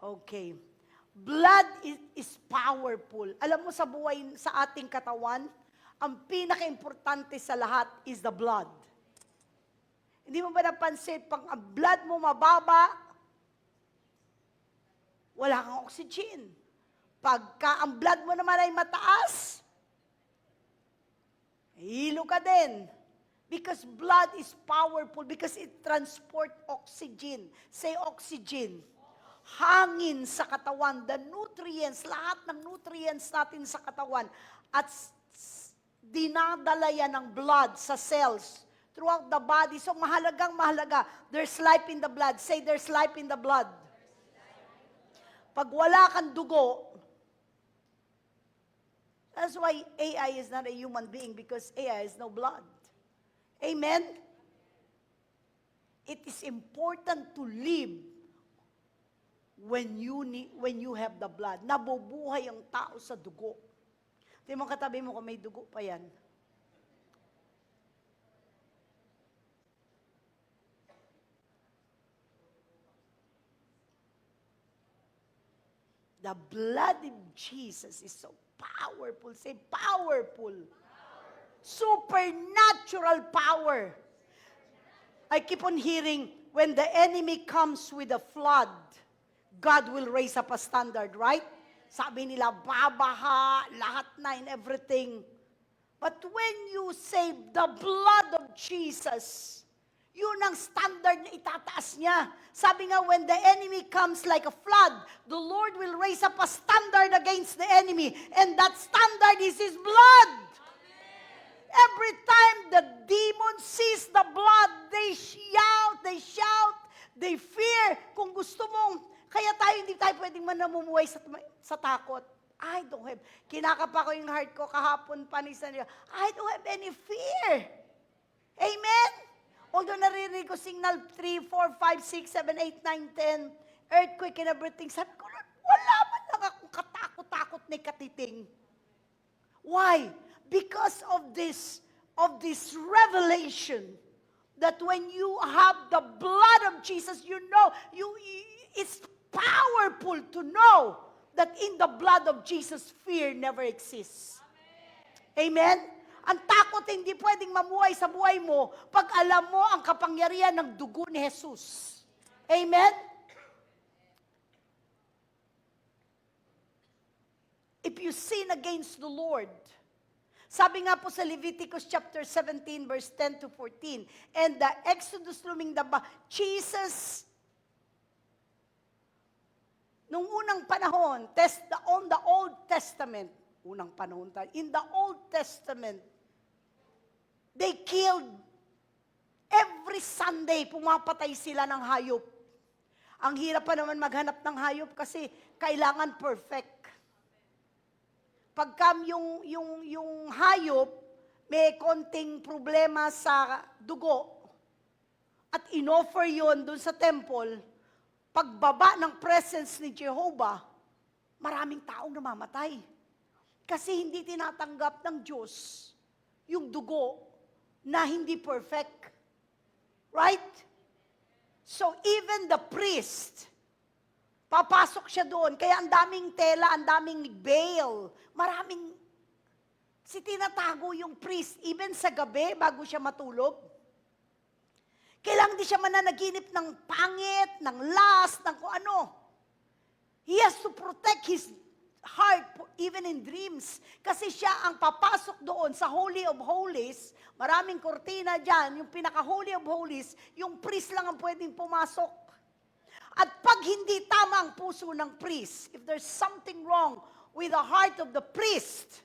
Okay. Blood is powerful. Alam mo sa buhay, sa ating katawan, ang pinaka-importante sa lahat is the blood. Hindi mo ba napansin, pag ang blood mo mababa, wala kang oxygen. Pagka ang blood mo naman ay mataas, hilo ka din. Because blood is powerful, because it transport oxygen. Say oxygen. Hangin sa katawan, the nutrients, lahat ng nutrients natin sa katawan, at dinadala yan ng blood sa cells throughout the body. So mahalagang mahalaga. There's life in the blood. Say there's life in the blood. Pag wala kang dugo, that's why AI is not a human being, because AI has no blood. Amen? It is important to live when you have the blood. Nabubuhay ang tao sa dugo. Tingnan mo katabi mo kung may dugo pa yan. The blood of Jesus is so powerful. Say powerful. Supernatural power. I keep on hearing, when the enemy comes with a flood, God will raise up a standard, right? Sabi nila, babaha, lahat na and everything. But when you say the blood of Jesus, yun ang standard na itataas niya. Sabi nga, when the enemy comes like a flood, the Lord will raise up a standard against the enemy. And that standard is His blood. Every time the demon sees the blood, they shout, they fear. Kung gusto mong, kaya hindi tayo pwedeng namumuhay sa takot. I don't have, kinakapa ko yung heart ko kahapon pa ni Sanyo. I don't have any fear. Amen? Although naririnig ko signal 3, 4, 5, 6, 7, 8, 9, 10, earthquake and everything, sabi ko, Lord, wala man lang akong katakot-takot na katiting. Why? Because of this revelation that when you have the blood of Jesus, you know, it's powerful to know that in the blood of Jesus, fear never exists. Amen? Ang takot hindi pwedeng mamuhay sa buhay mo pag alam mo ang kapangyarihan ng dugo ni Jesus. Amen? If you sin against the Lord, sabi nga po sa Leviticus chapter 17, verse 10 to 14, and the Exodus Jesus, nung unang panahon, on the Old Testament, in the Old Testament, they killed every Sunday, pumapatay sila ng hayop. Ang hirap pa naman maghanap ng hayop kasi kailangan perfect. Pagka yung hayop, may konting problema sa dugo, at inoffer yon dun sa temple, pagbaba ng presence ni Jehovah, maraming taong namamatay. Kasi hindi tinatanggap ng Diyos yung dugo na hindi perfect. Right? So even the priest, papasok siya doon, kaya ang daming tela, ang daming veil, maraming, tinatago yung priest, even sa gabi, bago siya matulog. Kailangan di siya mananaginip ng pangit, ng lust, ng kung ano. He has to protect his heart, even in dreams. Kasi siya ang papasok doon sa Holy of Holies. Maraming kortina dyan, yung pinaka-Holy of Holies, yung priest lang ang pwedeng pumasok. At pag hindi tama ang puso ng priest, if there's something wrong with the heart of the priest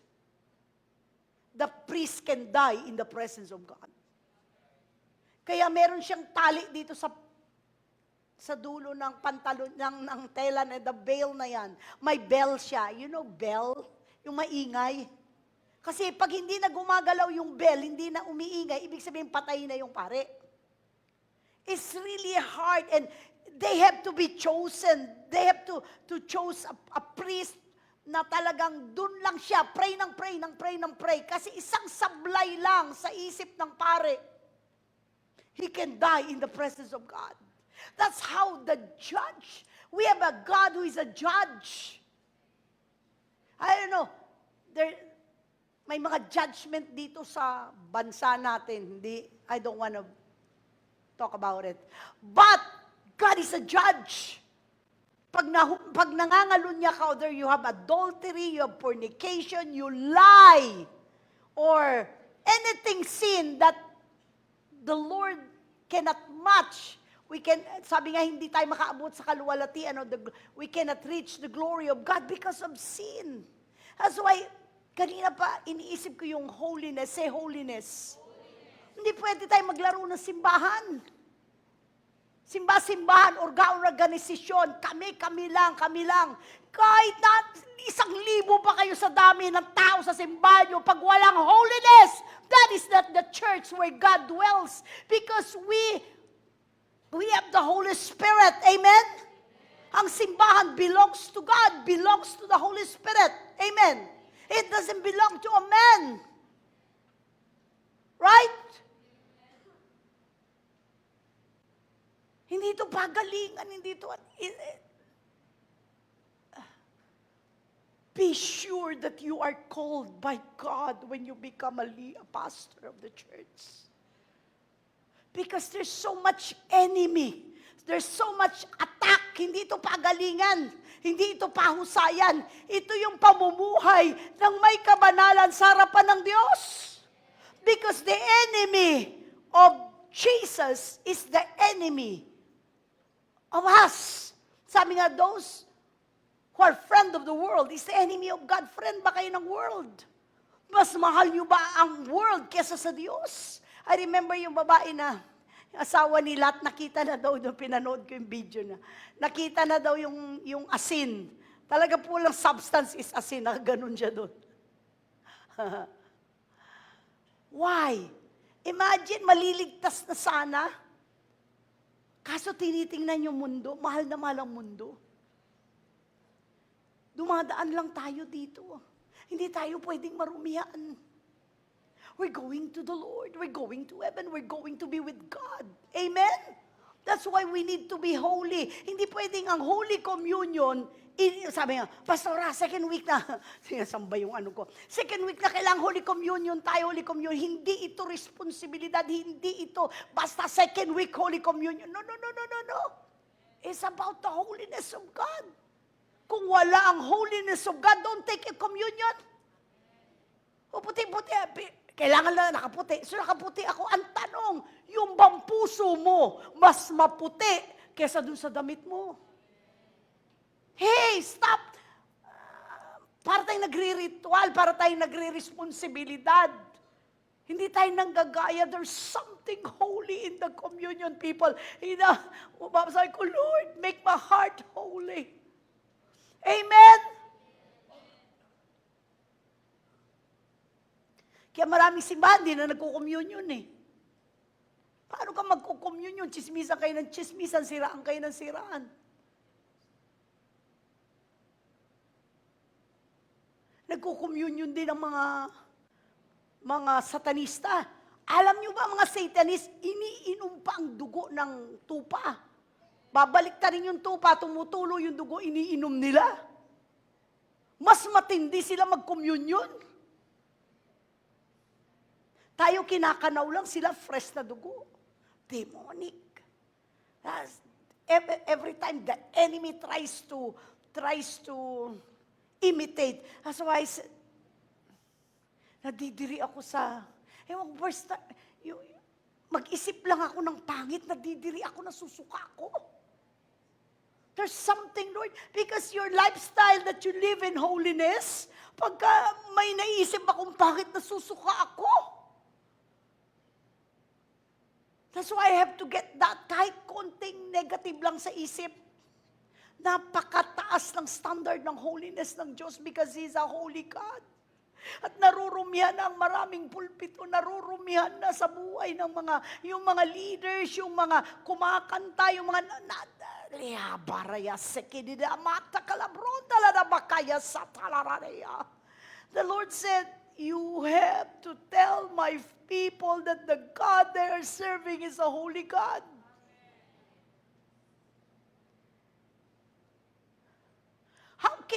can die in the presence of God. Kaya meron siyang tali dito sa dulo ng pantalon, ng tela na, the veil na yan. May bell siya. You know bell? Yung maingay. Kasi pag hindi na gumagalaw yung bell, hindi na umiingay, ibig sabihin patay na yung pare. It's really hard, and they have to be chosen. They have to choose a priest na talagang dun lang siya, pray ng pray. Kasi isang sablay lang sa isip ng pare, he can die in the presence of God. That's how the judge, We have a God who is a judge. I don't know, may mga judgment dito sa bansa natin. I don't want to talk about it. But, God is a judge. Pag nangangalunya ka, whether you have adultery, you have fornication, you lie, or anything sin that the Lord cannot match. Sabi nga, hindi tayo makaabot sa kaluwalhatian, we cannot reach the glory of God because of sin. That's why, kanina pa, iniisip ko yung holiness. Say holiness. Hindi pwede tayo maglaro ng simbahan. Simbahan, organisasyon, kami lang. Kahit na 1,000 pa kayo sa dami ng tao sa simbahan nyo, pag walang holiness, that is not the church where God dwells. Because we have the Holy Spirit. Amen? Ang simbahan belongs to God, belongs to the Holy Spirit. Amen? It doesn't belong to a man. Right? Hindi ito pagalingan, hindi ito... Be sure that you are called by God when you become a pastor of the church. Because there's so much enemy. There's so much attack. Hindi ito pagalingan. Hindi ito pahusayan. Ito yung pamumuhay ng may kabanalan sa harapan ng Diyos. Because the enemy of Jesus is the enemy of us. Sabi nga, those who are friend of the world is the enemy of God. Friend ba kayo ng world? Mas mahal nyo ba ang world kesa sa Diyos? I remember yung babae na asawa ni Lot, nakita na daw, nung pinanood ko yung video na, nakita na daw yung asin. Talaga po lang substance is asin, nakaganon siya doon. Why? Imagine, maliligtas na sana. Kaso tinitingnan yung mundo, mahal na mahal ang mundo. Dumadaan lang tayo dito. Hindi tayo pwedeng marumihan. We're going to the Lord. We're going to heaven. We're going to be with God. Amen? That's why we need to be holy. Hindi pwedeng ang Holy Communion, sabi nga, Pastora, second week na, sinasamba yung ano ko, second week na kailangan Holy Communion tayo, Holy Communion. Hindi ito responsibilidad. Hindi ito basta second week Holy Communion. No. It's about the holiness of God. Kung wala ang holiness of God, don't take a communion. O puti-puti, kailangan lang nakaputi. So nakaputi ako. Ang tanong, yung bang puso mo mas maputi kesa dun sa damit mo? Hey, stop! Para tayong nagre-ritual, para tayong nagre-responsibilidad. Hindi tayo nanggagaya. There's something holy in the communion, people. Sabi ko, Lord, make my heart holy. Amen? Kaya maraming simbahan, di na nagko-communion eh. Paano ka magko-communion? Chismisan kayo ng chismisan, siraan kayo ng siraan. Nagko-communion din ang mga satanista. Alam nyo ba, mga satanist, iniinom pa ang dugo ng tupa. Babalik ta rin yung tupa, tumutulo yung dugo, iniinom nila. Mas matindi sila mag-communion. Tayo kinakanaw lang, sila fresh na dugo. Demonic. Every time the enemy tries to imitate. That's why nadidiri ako mag-isip lang ako ng pangit, nadidiri ako, nasusuka ako. There's something, Lord, because your lifestyle that you live in holiness, pagka may naisip akong pangit, nasusuka ako. That's why I have to get that kahit konting negative lang sa isip. Napakataas ng standard ng holiness ng Diyos because He's a holy God. At narurumihan na ang maraming pulpito, narurumihan na sa buhay ng yung mga leaders, yung mga kumakanta, yung mga the Lord said, you have to tell my people that the God they are serving is a holy God.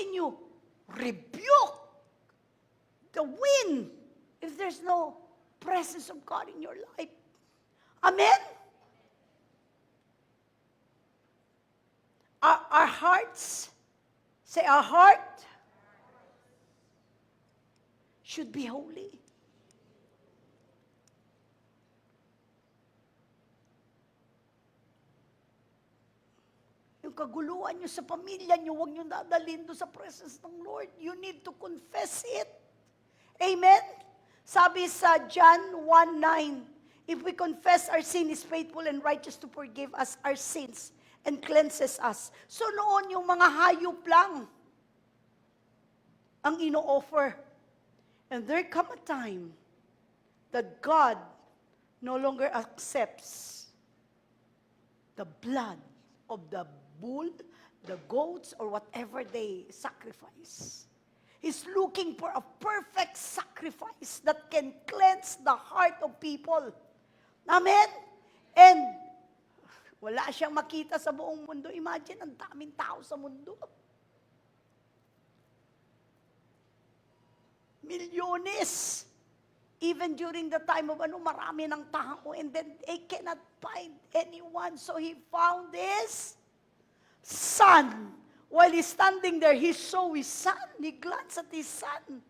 can you rebuke the wind if there's no presence of God in your life? Amen? Our hearts, say our heart should be holy. Yung kaguluhan nyo sa pamilya nyo, huwag nyo dadalhin doon sa presence ng Lord. You need to confess it. Amen? Sabi sa John 1:9, if we confess our sin, is faithful and righteous to forgive us our sins and cleanses us. So noon, yung mga hayop lang ang ino-offer. And there come a time that God no longer accepts the blood of the bull, the goats, or whatever they sacrifice. He's looking for a perfect sacrifice that can cleanse the heart of people. Amen? And wala siyang makita sa buong mundo. Imagine, ang daming tao sa mundo. Milyones. Even during the time of marami ng tao, and then they cannot find anyone. So he found his son. While he's standing there, he saw his son. He glanced at his son.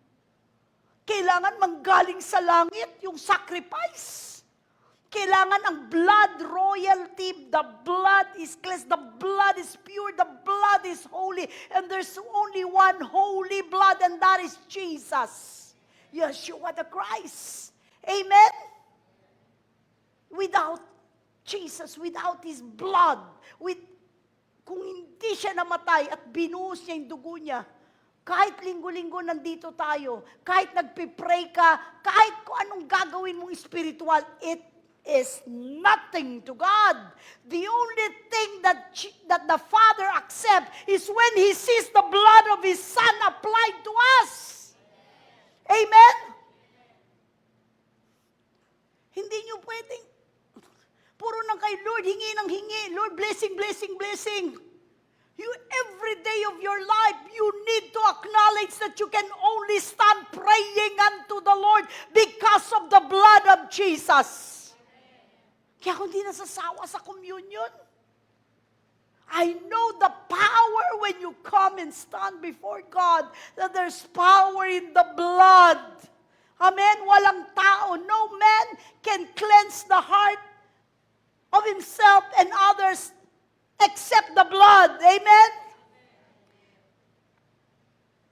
Kailangan manggaling sa langit yung sacrifice. Kailangan ang blood royalty. The blood is cleansed. The blood is pure. The blood is holy. And there's only one holy blood, and that is Jesus. Yeshua the Christ. Amen? Without Jesus, without His blood, kung hindi siya namatay at binuhos niya yung dugo niya, kahit linggo-linggo nandito tayo, kahit nagpipray ka, kahit kung anong gagawin mong spiritual, it is nothing to God. The only thing that the Father accepts is when He sees the blood of His Son applied to us. Amen? Hindi nyo pwedeng, puro nang kay Lord, hingi ng hingi. Lord, blessing, blessing, blessing. You, every day of your life, you need to acknowledge that you can only stand praying unto the Lord because of the blood of Jesus. Kaya kung di nasasawa sa communion, I know the power when you come and stand before God, that there's power in the blood. Amen? Walang tao. No man can cleanse the heart of himself and others except the blood. Amen?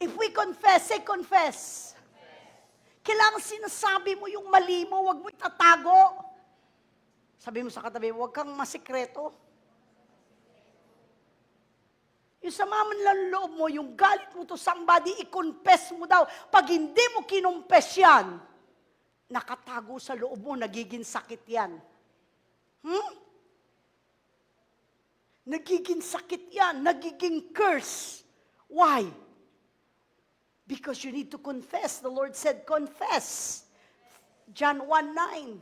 If we confess, say confess. Kailangan sinasabi mo yung mali mo, huwag mo itatago. Sabi mo sa katabi, huwag kang masikreto. Yung sama man lang loob mo, yung galit mo to somebody, i-confess mo daw. Pag hindi mo kinumpes yan, nakatago sa loob mo, nagiging sakit yan. Nagiging sakit yan, nagiging curse. Why? Because you need to confess. The Lord said, confess. John 1:9.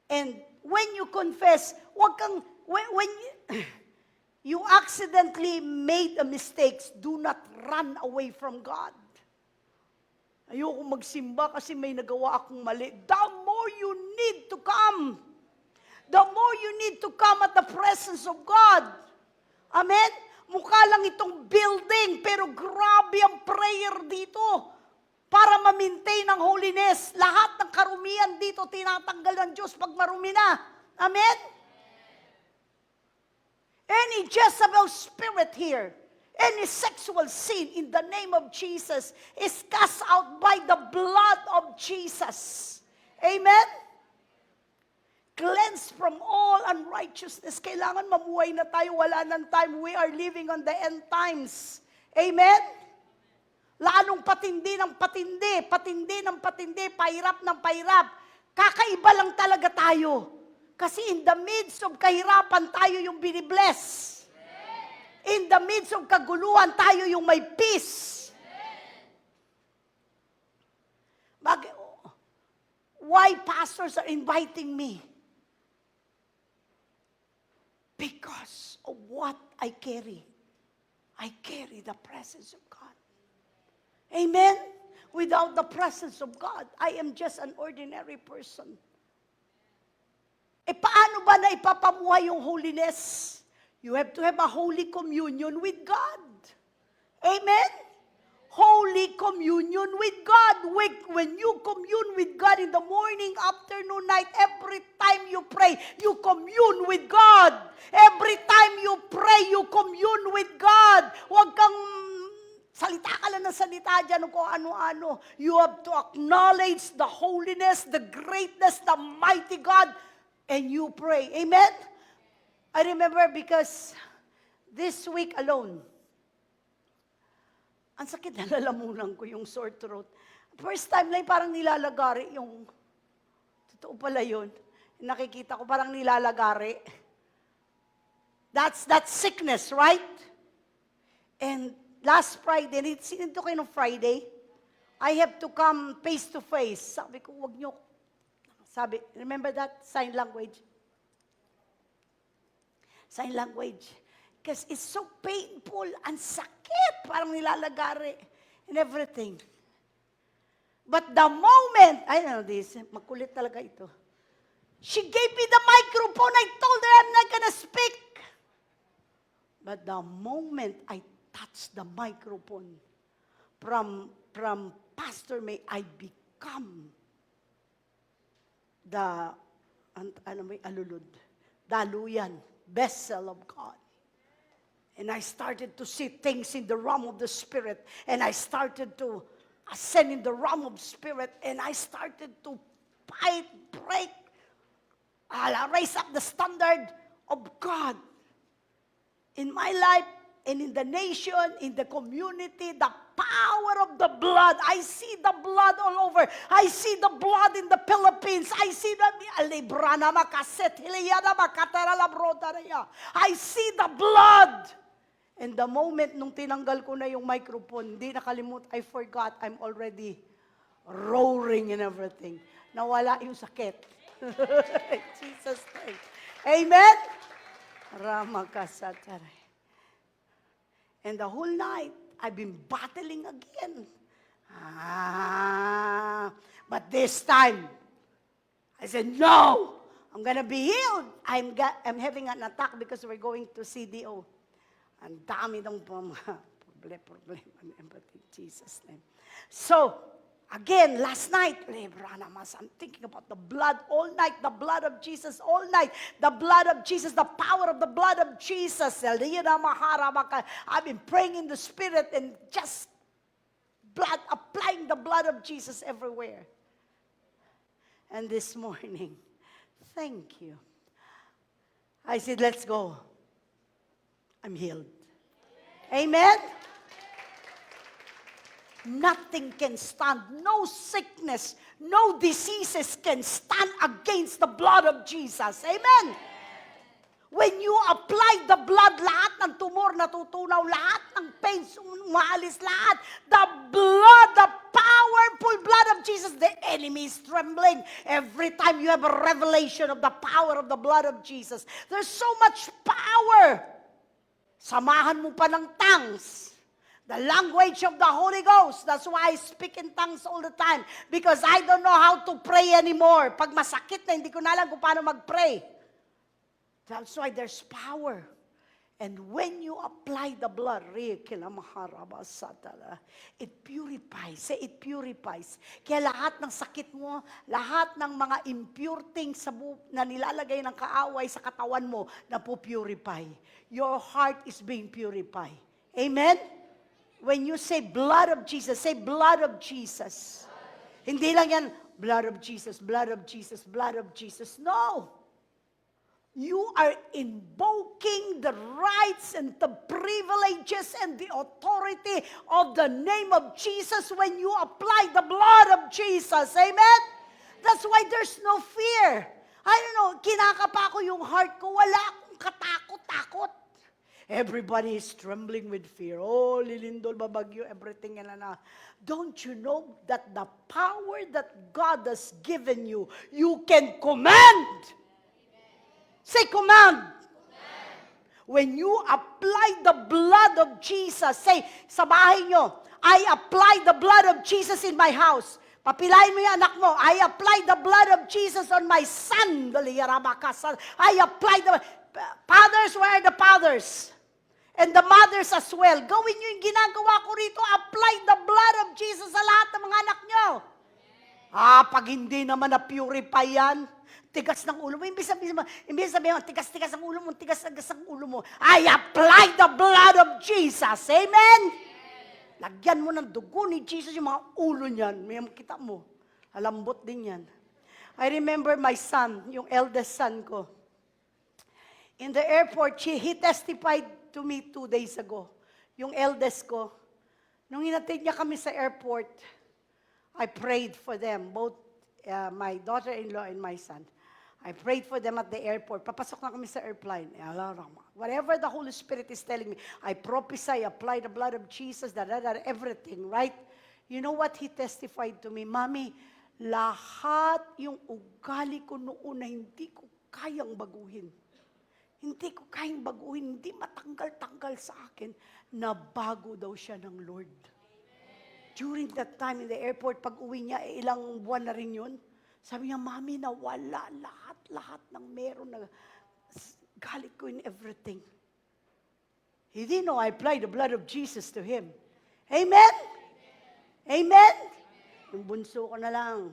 And when you confess, wag kang, when you accidentally made a mistake, do not run away from God. Ayoko magsimba kasi may nagawa akong mali. The more you need to come. The more you need to come at the presence of God. Amen? Mukha lang itong building, pero grabe ang prayer dito. Para ma-maintain ang holiness. Lahat ng karumihan dito, tinatanggal ng Diyos pag marumi na. Amen? Any Jezebel spirit here, any sexual sin in the name of Jesus is cast out by the blood of Jesus. Amen? Cleanse from all unrighteousness. Kailangan mamuhay na tayo. Wala ng time. We are living on the end times. Amen? Lalong patindi ng patindi, patindi ng patindi, pahirap ng pahirap. Kakaiba lang talaga tayo. Kasi in the midst of kahirapan, tayo yung binibless. In the midst of kaguluhan, tayo yung may peace. Why pastors are inviting me? Because of what I carry. I carry the presence of God. Amen? Without the presence of God, I am just an ordinary person. Paano ba na ipapamuhay yung holiness? You have to have a holy communion with God. Amen? Holy communion with God. When you commune with God in the morning, afternoon, night, every time you pray, you commune with God. Every time you pray, you commune with God. Huwag kang salita ka lang ng salita dyan kung ano-ano. You have to acknowledge the holiness, the greatness, the mighty God, and you pray. Amen? I remember because this week alone, ang sakit na lalamunan ko yung sore throat. First time lang parang nilalagari yung, totoo pala yun. Nakikita ko parang nilalagari. That's sickness, right? And last Friday, sinito kayo ng Friday, I have to come face to face. Sabi ko, wag nyo. Sabi, remember that? Sign language. Sign language. Because it's so painful, ang sakit, parang nilalagari, and everything. But the moment, I know this, makulit talaga ito. She gave me the microphone, I told her I'm not gonna speak. But the moment I touched the microphone, from Pastor May, I become the, alulod, daluyan, vessel of God. And I started to see things in the realm of the Spirit. And I started to ascend in the realm of Spirit. And I started to fight, break, raise up the standard of God in my life and in the nation, in the community, the power of the blood. I see the blood all over. I see the blood in the Philippines. I see the I see the blood. And the moment nung tinanggal ko na yung microphone, hindi nakalimut, I forgot, I'm already roaring and everything. Nawala yung sakit. Jesus name. Amen? Ramakasatare. And the whole night, I've been battling again. But this time, I said, no, I'm gonna be healed. I'm having an attack because we're going to CDO. Ang dami ng problema and everything, Jesus' name. So, again, last night, I'm thinking about the blood all night, the blood of Jesus all night, the blood of Jesus, the power of the blood of Jesus. I've been praying in the Spirit and just applying the blood of Jesus everywhere. And this morning, thank you. I said, let's go. I'm healed. Amen? Nothing can stand. No sickness, no diseases can stand against the blood of Jesus. Amen? When you apply the blood, lahat ng tumor natutunaw, lahat ng pains umaalis, lahat. The blood, the powerful blood of Jesus, the enemy is trembling. Every time you have a revelation of the power of the blood of Jesus, there's so much power. Samahan mo pa ng tongues. The language of the Holy Ghost. That's why I speak in tongues all the time. Because I don't know how to pray anymore. Pag masakit na, hindi ko na alam kung paano mag-pray. That's why there's power. And when you apply the blood, it purifies. Say, it purifies. Kaya lahat ng sakit mo, lahat ng mga impure things na nilalagay ng kaaway sa katawan mo, na po-purify. Your heart is being purified. Amen? When you say blood of Jesus, say blood of Jesus. Hindi lang yan, blood of Jesus, blood of Jesus, blood of Jesus. No! You are invoking the rights and the privileges and the authority of the name of Jesus when you apply the blood of Jesus. Amen? That's why there's no fear. I don't know, kinakapa ko yung heart ko, wala akong katakot-takot. Everybody is trembling with fear. Oh, lilindol, babagyo, everything. Don't you know that the power that God has given you, you can command? Say command. When you apply the blood of Jesus, say, sa bahay nyo, I apply the blood of Jesus in my house. Papilain mo yung anak mo, I apply the blood of Jesus on my son. I apply the... Fathers, where are the fathers? And the mothers as well. Gawin nyo yung ginagawa ko rito, apply the blood of Jesus sa lahat ng mga anak nyo. Pag hindi naman na-purify yan, tigas ng ulo mo. Imbis sabihin mo, tigas-tigas ang ulo mo, tigas-tigas ang ulo mo. I apply the blood of Jesus. Amen? Lagyan mo ng dugo ni Jesus yung mga ulo niyan. May kita mo. Alambot din yan. I remember my son, yung eldest son ko. In the airport, he testified to me 2 days ago. Yung eldest ko, nung hinatid niya kami sa airport, I prayed for them, both my daughter-in-law and my son. I prayed for them at the airport. Papasok na kami sa airplane. Whatever the Holy Spirit is telling me, I prophesy, apply the blood of Jesus, everything, right? You know what he testified to me? Mami, lahat yung ugali ko noon na hindi ko kayang baguhin. Hindi ko kayang baguhin, hindi matanggal-tanggal sa akin, na bago daw siya ng Lord. During that time in the airport, pag uwi niya, ilang buwan na rin yun, sabi niya, Mami, nawala lahat ng meron na galit ko in everything. He didn't know I applied the blood of Jesus to him. Amen? Amen? Yung bunso ko na lang.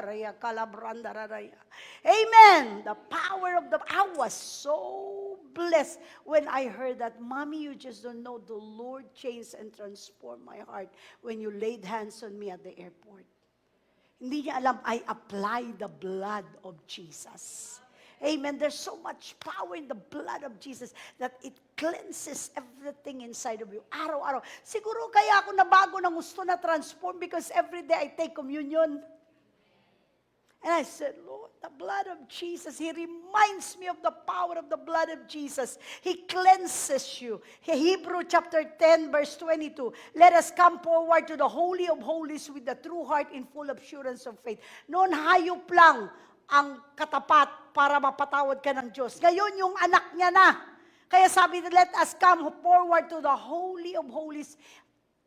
Raya kalabranda raya. Amen. The power of I was so blessed when I heard that. Mommy, you just don't know, the Lord changed and transformed my heart when you laid hands on me at the airport. Hindi niya alam, I apply the blood of Jesus. Amen. There's so much power in the blood of Jesus that it cleanses everything inside of you. Araw-araw. Siguro kaya ako nabago ng gusto na transform because every day I take communion. And I said, Lord, the blood of Jesus, He reminds me of the power of the blood of Jesus. He cleanses you. Hebrew chapter 10, verse 22. Let us come forward to the Holy of Holies with the true heart in full assurance of faith. Noon hayop lang ang katapat para mapatawad ka ng Diyos. Ngayon, yung anak niya na. Kaya sabi, let us come forward to the Holy of Holies.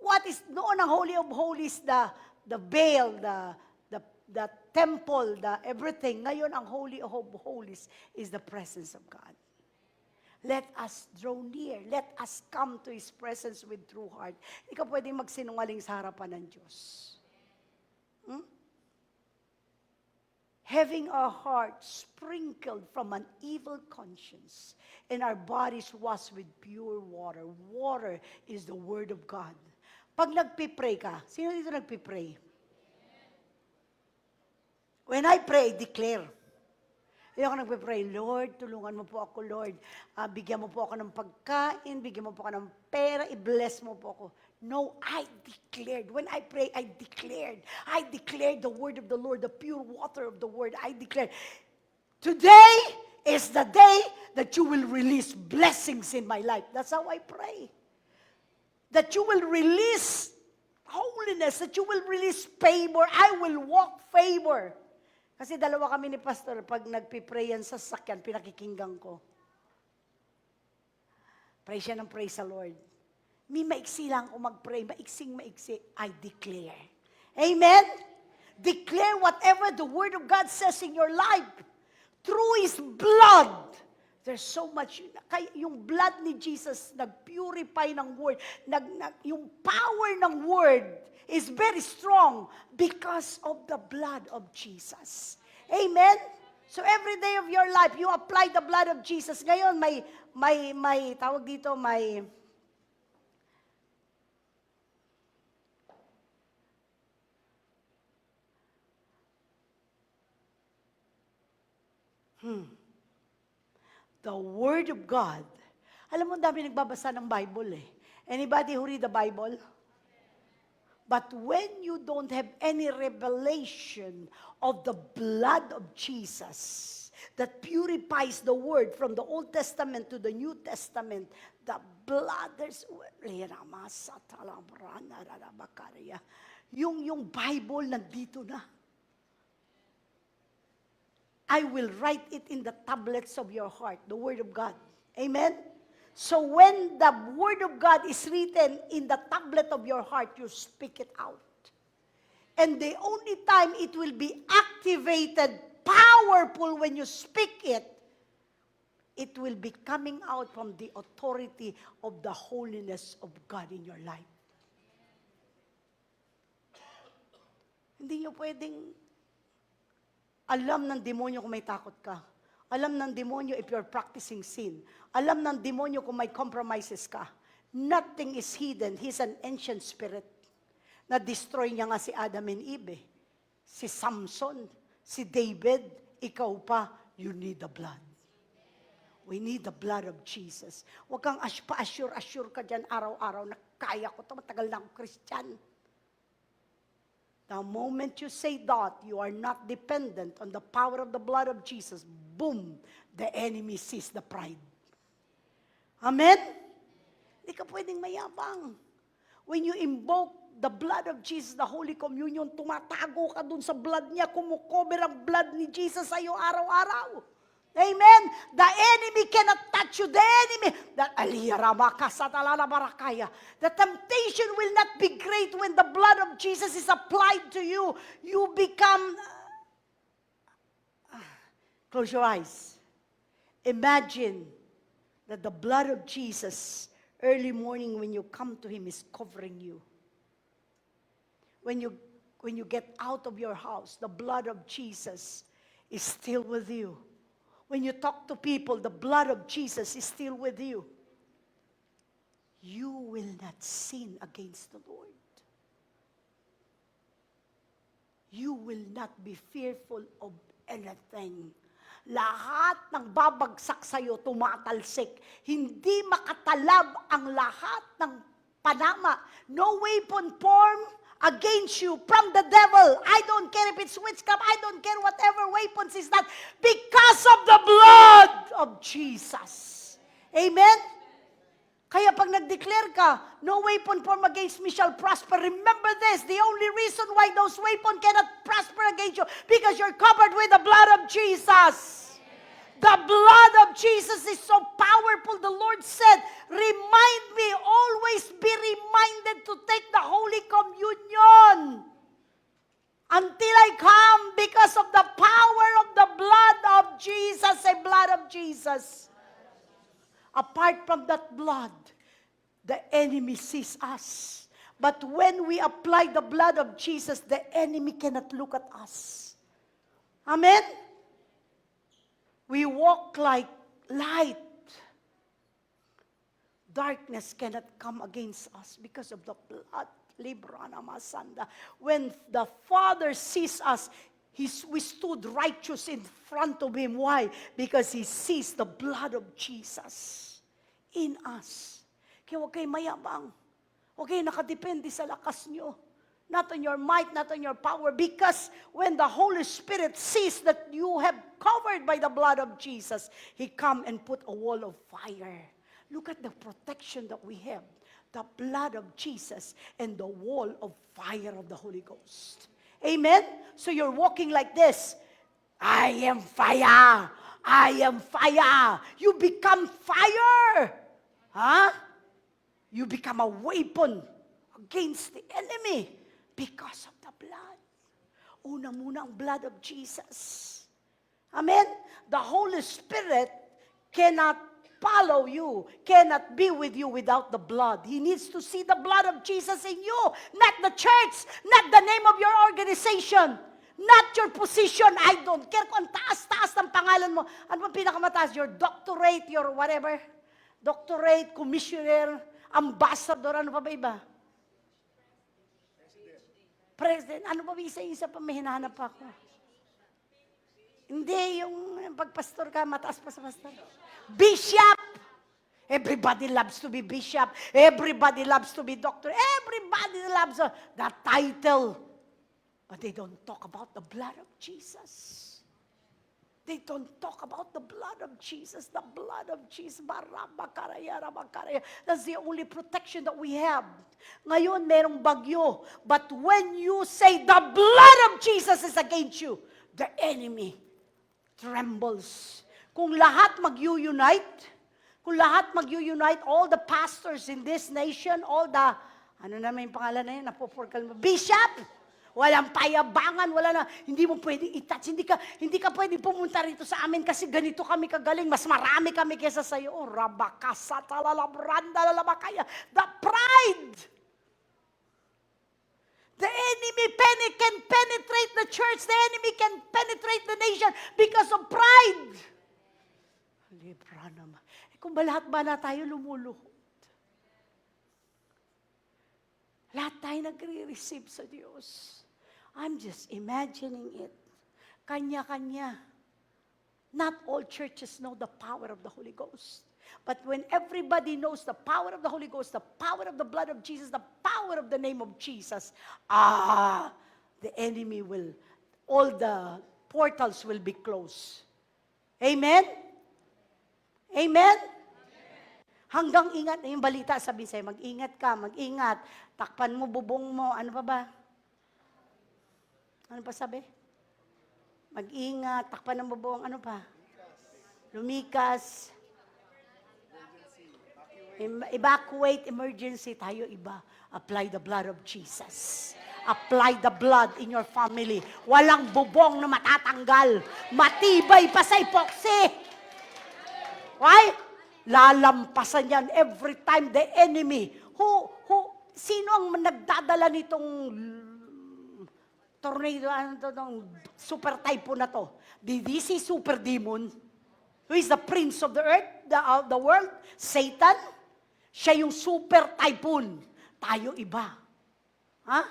What is noon ang Holy of Holies? The veil, the temple, the everything. Ngayon, ang Holy of Holies is the presence of God. Let us draw near. Let us come to His presence with true heart. Hindi ka pwedeng magsinungaling sa harapan ng Diyos. Having our hearts sprinkled from an evil conscience and our bodies washed with pure water. Water is the Word of God. Pag nagpipray ka, sino dito nagpipray? When I pray, I declare. Hindi ako nagpipray, Lord, tulungan mo po ako, Lord. Bigyan mo po ako ng pagkain, bigyan mo po ako ng pera, i-bless mo po ako. No, I declared. When I pray, I declared. I declared the word of the Lord, the pure water of the word. I declared. Today is the day that you will release blessings in my life. That's how I pray. That you will release holiness, that you will release favor. I will walk favor. Kasi dalawa kami ni Pastor, pag nagpipray yan sa sakyan, pinakikinggan ko. Pray siya ng praise sa Lord. May maiksi lang kung mag-pray, maiksing-maiksi, I declare. Amen? Declare whatever the Word of God says in your life. Through His blood. There's so much, yung blood ni Jesus, nag-purify ng Word. Yung power ng Word is very strong because of the blood of Jesus. Amen? So every day of your life, you apply the blood of Jesus. Ngayon, may tawag dito, the Word of God. Alam mo, dami nagbabasa ng Bible eh. Anybody who read the Bible? But when you don't have any revelation of the blood of Jesus that purifies the Word from the Old Testament to the New Testament, the blood, yung Bible nandito na. I will write it in the tablets of your heart, the Word of God. Amen? So when the Word of God is written in the tablet of your heart, you speak it out. And the only time it will be activated, powerful when you speak it, it will be coming out from the authority of the holiness of God in your life. Hindi nyo pwedeng alam ng demonyo kung may takot ka. Alam ng demonyo if you're practicing sin. Alam ng demonyo kung may compromises ka. Nothing is hidden. He's an ancient spirit. Na-destroy niya nga si Adam and Eve. Si Samson, si David, ikaw pa, you need the blood. We need the blood of Jesus. Huwag kang pa-assure ka dyan araw-araw na kaya ko ito, matagal na akong Christian. The moment you say that, you are not dependent on the power of the blood of Jesus, boom, the enemy sees the pride. Amen? Hindi ka pwedeng mayabang. When you invoke the blood of Jesus, the Holy Communion, tumatago ka dun sa blood niya, kumukover ang blood ni Jesus sa'yo araw-araw. Amen? The enemy cannot touch you. The enemy, the temptation will not be great when the blood of Jesus is applied to you. You become, close your eyes. Imagine that the blood of Jesus, early morning when you come to Him, is covering you. When you get out of your house, the blood of Jesus is still with you. When you talk to people, the blood of Jesus is still with you. You will not sin against the Lord. You will not be fearful of anything. Lahat ng babagsak sa'yo, tumatalsik. Hindi makatalab ang lahat ng panama. No weapon formed against you from the devil. I don't care if it's witchcraft. I don't care whatever weapons is that. Because of the blood of Jesus. Amen? Kaya pag nag-declare ka, no weapon formed against me shall prosper. Remember this, the only reason why those weapons cannot prosper against you, because you're covered with the blood of Jesus. The blood of Jesus is so powerful. The Lord said, remind me, always be reminded to take the Holy Communion until I come, because of the power of the blood of Jesus, the blood of Jesus. Apart from that blood, the enemy sees us. But when we apply the blood of Jesus, the enemy cannot look at us. Amen? We walk like light. Darkness cannot come against us because of the blood. Librana Masanda. When the Father sees us, we stood righteous in front of Him. Why? Because He sees the blood of Jesus in us. Kaya huwag kayo mayabang. Huwag kayo nakadepende sa lakas nyo. Not on your might, not on your power. Because when the Holy Spirit sees that you have covered by the blood of Jesus, He come and put a wall of fire. Look at the protection that we have. The blood of Jesus and the wall of fire of the Holy Ghost. Amen? So you're walking like this. I am fire. I am fire. You become fire. Huh? You become a weapon against the enemy because of the blood. Una muna ang blood of Jesus. Amen? The Holy Spirit cannot follow you, cannot be with you without the blood. He needs to see the blood of Jesus in you, not the church, not the name of your organization, not your position. I don't care kung taas-taas ng pangalan mo. Ano bang pinakamataas? Your doctorate, your whatever. Doctorate, commissioner, ambassador, ano pa ba iba? President. Ano pa ba isa-isa pa may hinahanap ako? Hindi, yung pagpastor ka, mataas pa sa pastor. Bishop. Everybody loves to be bishop. Everybody loves to be doctor. Everybody loves the title. But they don't talk about the blood of Jesus. They don't talk about the blood of Jesus. The blood of Jesus. That's the only protection that we have. Ngayon, merong bagyo. But when you say the blood of Jesus is against you, the enemy trembles. Kung lahat mag-unite, kung Kung lahat mag-unite, all the pastors in this nation, all the, ano naman yung pangalan na yun, napupurkal mo, bishop, walang payabangan, wala na, hindi mo pwedeng i-touch, hindi ka pwedeng pumunta rito sa amin kasi ganito kami kagaling, mas marami kami kesa sa iyo. Oh, rabakasa, talalabranda, lalabakaya. The pride! The enemy can penetrate the church. The enemy can penetrate the nation because of pride. Libra naman. Kung ba lahat ba na tayo lumuluhod? Lahat tayo nagre-receive sa Diyos. I'm just imagining it. Kanya-kanya. Not all churches know the power of the Holy Ghost. But when everybody knows the power of the Holy Ghost, the power of the blood of Jesus, the power of the name of Jesus, the enemy will, all the portals will be closed. Amen? Amen? Hanggang ingat, yung balita sabi sa'yo, mag-ingat ka, mag-ingat, takpan mo, bubong mo, ano pa ba? Ano pa sabi? Mag-ingat, takpan ng bubong, ano pa? Lumikas. Evacuate, emergency, tayo iba. Apply the blood of Jesus. Apply the blood in your family. Walang bubong na matatanggal. Matibay pa sa epoxy. Right? Lalampasan yan every time the enemy. Sino ang nagdadala nitong tornado, super typhoon na to? This is super demon. Who is the prince of the earth, the world? Satan. Siya yung super typhoon. Tayo iba. Ha?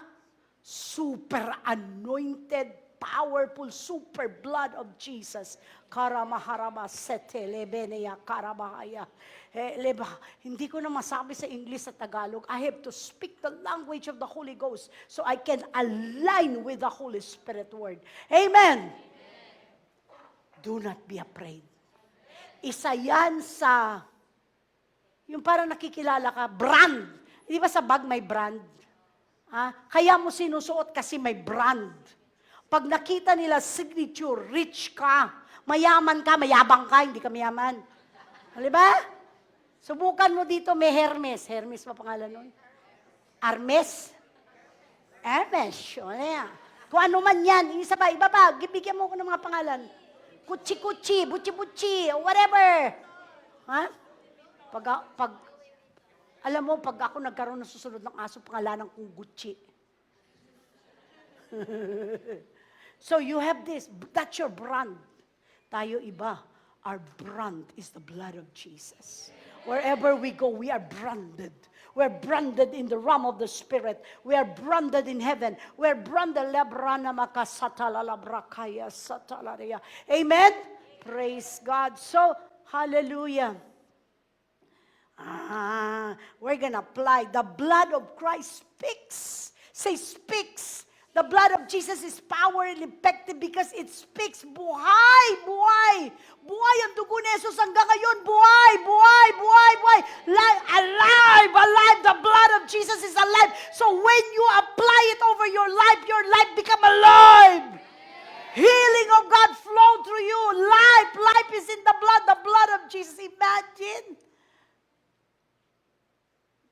Super anointed, powerful, super blood of Jesus. Karamaharama sete lebeneya karamahaya. Leba, hindi ko na masabi sa English at Tagalog. I have to speak the language of the Holy Ghost so I can align with the Holy Spirit word. Amen. Do not be afraid. Isa yan sa yung parang nakikilala ka, brand. Di ba sa bag may brand? Kaya mo sinusuot kasi may brand. Pag nakita nila signature, rich ka, mayaman ka, mayabang ka, hindi ka mayaman. Di ba? Subukan mo dito, may Hermes. Hermes pa pangalan nun? Hermes? Hermes. Kung ano man yan, isa pa, iba pa, bigyan mo ko ng mga pangalan. Kuchi-kuchi, buchi-buchi, whatever. Ha? Alam mo, pag ako nagkaroon ng susunod ng aso, pangalanan kong Gucci. So you have this, that's your brand. Tayo iba, our brand is the blood of Jesus. Wherever we go, we are branded. We're branded in the realm of the Spirit. We are branded in heaven. We're branded. Amen? Praise God. So, hallelujah. We're gonna apply. The blood of Christ speaks. Say, speaks. The blood of Jesus is power and effective because it speaks. Buhay, buhay. Buhay ang dugo ni Jesus hanggang ngayon. Buhay, buhay, buhay, buhay. Alive, alive. The blood of Jesus is alive. So when you apply it over your life become alive. Healing of God flow through you. Life is in the blood of Jesus. Imagine.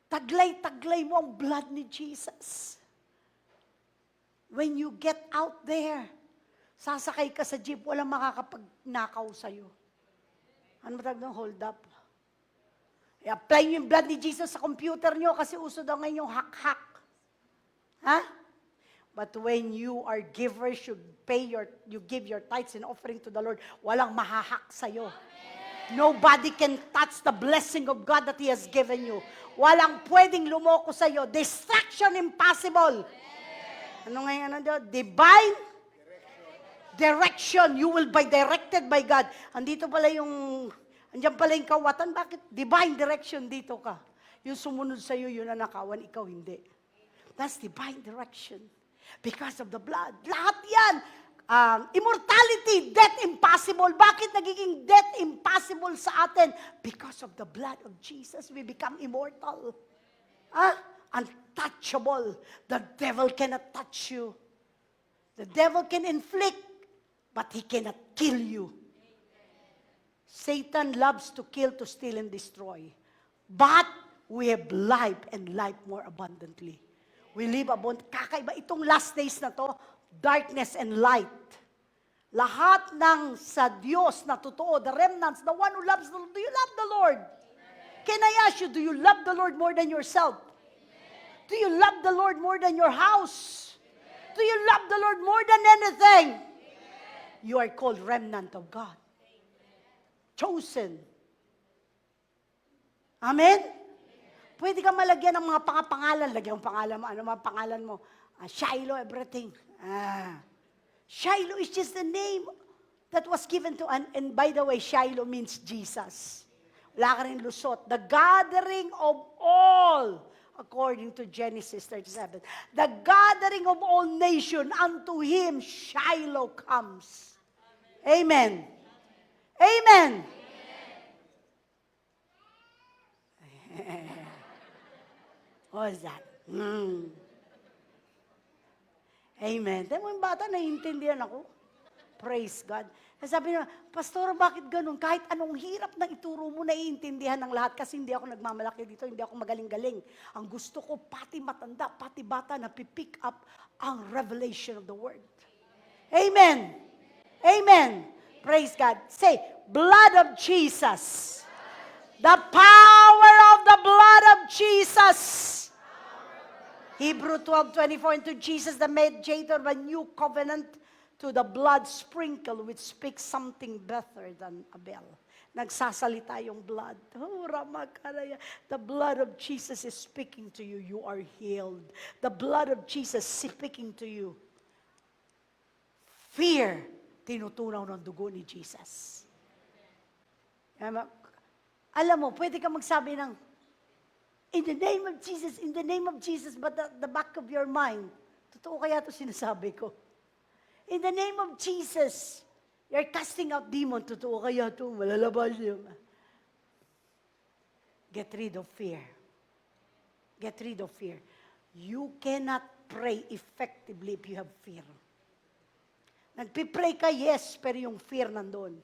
Taglay mo ang blood ni Jesus. When you get out there, sasakay ka sa jeep, walang makakapagnakaw sa'yo. Ano ba tawag ng hold up? I-apply nyo yung blood ni Jesus sa computer nyo kasi uso daw ngayon yung hack-hack. Ha? But when you are givers, you give your tithes and offering to the Lord, walang mahahak sa'yo. Nobody can touch the blessing of God that He has given you. Walang pwedeng lumoko sa'yo. Distraction impossible. Ano ngayon? Divine direction. You will be directed by God. Andito pala andyan pala yung kawatan. Bakit? Divine direction dito ka. Yung sumunod sa'yo, yun ang nakawan, ikaw hindi. That's divine direction. Because of the blood. Lahat yan. Immortality, death impossible. Bakit nagiging death impossible sa atin? Because of the blood of Jesus, we become immortal. Untouchable. The devil cannot touch you. The devil can inflict, but he cannot kill you. Satan loves to kill, to steal, and destroy. But we have life and life more abundantly. We live kakaiba itong last days na to, darkness and light. Lahat ng sa Diyos na totoo, the remnants, the one who loves the Lord. Do you love the Lord? Amen. Can I ask you, do you love the Lord more than yourself? Amen. Do you love the Lord more than your house? Amen. Do you love the Lord more than anything? Amen. You are called remnant of God. Amen. Chosen. Amen? Pwede ka malagyan ng mga pangalan. Lagyan ang pangalan mo. Ano mga pangalan mo? Shiloh, everything. Shiloh is just the name that was given to, and by the way, Shiloh means Jesus. Wala ka rin lusot. The gathering of all, according to Genesis 37. The gathering of all nations, unto Him Shiloh comes. Amen. Amen. What is that? Amen. Tama yung bata, naiintindihan ako. Praise God. Sabi niya, Pastor, bakit ganun? Kahit anong hirap na ituro mo, naiintindihan ng lahat kasi hindi ako nagmamalaki dito, hindi ako magaling-galing. Ang gusto ko, pati matanda, pati bata, na pipick up ang revelation of the Word. Amen. Amen. Praise God. Say, blood of Jesus. The power of the blood of Jesus. Hebrew 12:24, into Jesus, the mediator of a new covenant, to the blood sprinkled, which speaks something better than Abel. Nagsasalita yung blood. Oh, Ramakaraya. The blood of Jesus is speaking to you. You are healed. The blood of Jesus is speaking to you. Fear, tinutunaw ng dugo ni Jesus. Alam mo, pwede ka magsabi ng, in the name of Jesus, but the back of your mind, totoo kaya ito sinasabi ko? In the name of Jesus, you're casting out demon, totoo kaya ito, malalabas yun. Get rid of fear. Get rid of fear. You cannot pray effectively if you have fear. Nagpipray ka, yes, pero yung fear nandun.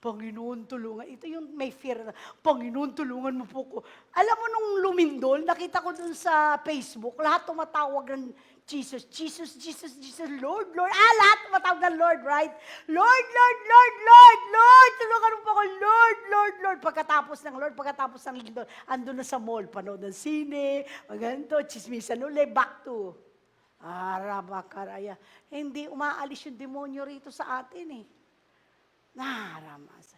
Panginoon, tulungan. Ito yung may fear na, Panginoon, tulungan mo po ko. Alam mo nung lumindol, nakita ko dun sa Facebook, lahat tumatawag ng Jesus, Jesus, Jesus, Jesus, Lord, Lord. Lahat tumatawag ng Lord, right? Lord, Lord, Lord, Lord, Lord, tulungan mo po ko, Lord, Lord, Lord. Pagkatapos ng Lord, pagkatapos ng lindol, andun na sa mall, panood ng sine, ganito, chismisan ulit, back to, Rabakaraya. Hindi umaalis yung demonyo rito sa atin eh. Naramasa.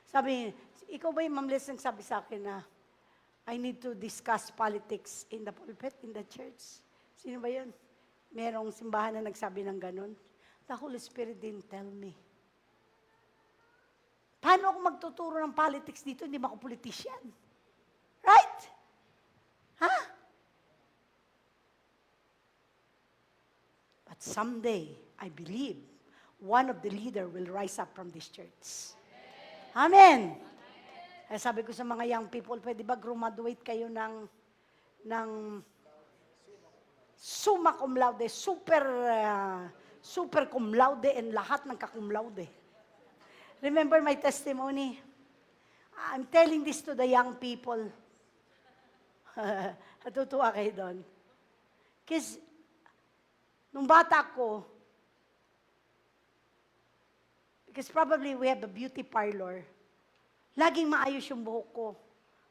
Sabi, ikaw ba yung Ma'am Les nagsabi sa akin na I need to discuss politics in the pulpit, in the church? Sino ba yun? Merong simbahan na nagsabi ng ganun. The Holy Spirit didn't tell me. Paano ako magtuturo ng politics dito? Hindi ba ako politician? Right? Ha? But someday, I believe, one of the leader will rise up from this church. Amen. Amen. Sabi ko sa mga young people, pwede ba graduate kayo ng summa cum laude, super cum laude, and lahat ng ka-cum laude. Remember my testimony? I'm telling this to the young people. Natutuwa kayo doon. Kasi, nung bata ko, because probably we have a beauty parlor. Laging maayos yung buhok ko.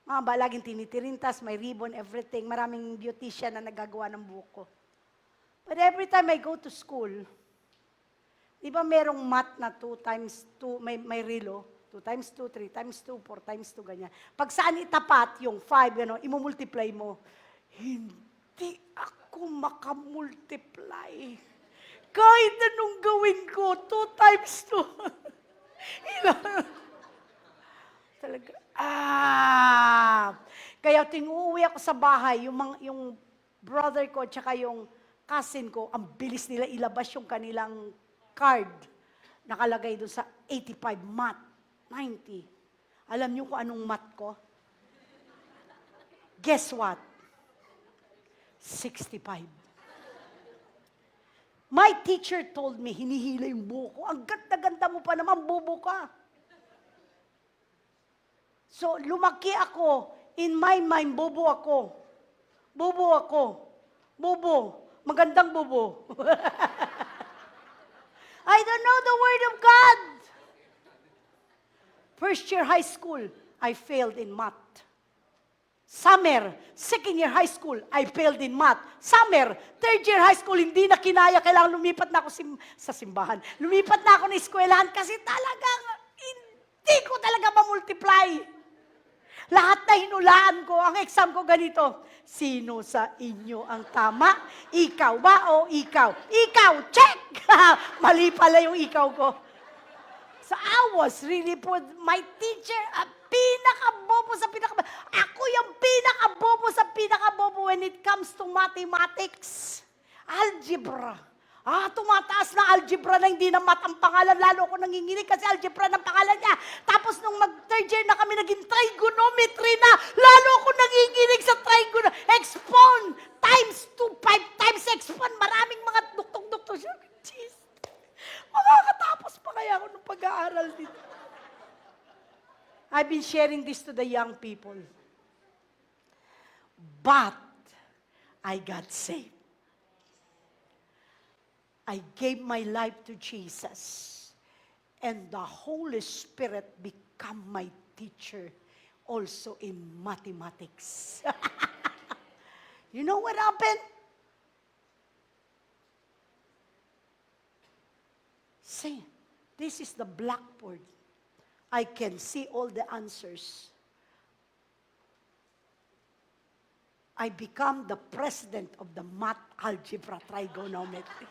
Mga ba, laging tinitirintas, may ribbon, everything. Maraming beautician na nagagawa ng buhok ko. But every time I go to school, di ba merong mat na 2 times 2, may relo, 2 times 2, 3 times 2, 4 times 2, ganyan. Pag saan itapat yung 5, gano'n, imumultiply mo. Hindi ako makamultiply. Kahit anong gawin ko, 2 times 2. Talaga. Kaya uuwi ako sa bahay, yung brother ko, tsaka yung cousin ko, ang bilis nila ilabas yung kanilang card. Nakalagay doon sa 85 math, 90. Alam niyo kung anong math ko? Guess what? 65. My teacher told me, hinihila yung buhok ko. Ang ganda-ganda mo pa naman, bubo ka. So, lumaki ako. In my mind, bobo ako. Bobo ako. Bobo. Magandang bobo. I don't know the Word of God. First year high school, I failed in math. Summer, second year high school, I failed in math. Summer, third year high school, hindi na kinaya, kailangan lumipat na ako sa simbahan. Lumipat na ako na eskwelahan kasi talagang hindi ko talaga ma-multiply. Lahat na hinulaan ko, ang exam ko ganito, sino sa inyo ang tama? Ikaw ba o ikaw? Ikaw, check! Mali pala yung ikaw ko. So I was really poor. My teacher, pinakabobo sa pinakabobo. Ako yung pinakabobo sa pinakabobo when it comes to mathematics. Algebra. Tumataas na algebra na hindi na math ang pangalan. Lalo ako nanginginig kasi algebra ng pangalan niya. Tapos nung mag-third year na kami naging trigonometry na, lalo ako nanginginig sa trigonometry. Expon times 2, 5 times expon. Maraming mga duktong-duktong. Jeez. Makakatapos pa kaya ako nung pag-aaral dito. I've been sharing this to the young people. But I got saved. I gave my life to Jesus. And the Holy Spirit become my teacher also in mathematics. You know what happened? See, this is the blackboard. I can see all the answers. I become the president of the math algebra trigonometry.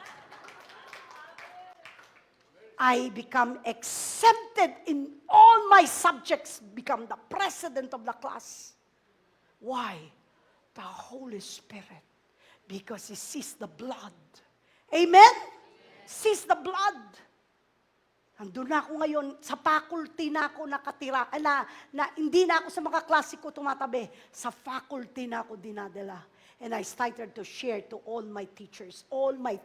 I become exempted in all my subjects, become the president of the class. Why? The Holy Spirit. Because He sees the blood. Amen? Sees the blood. Andun na ako ngayon, sa faculty na ako nakatira, na hindi na ako sa mga klase ko tumatabi. Sa faculty na ako dinadala. And I started to share to all my teachers, all my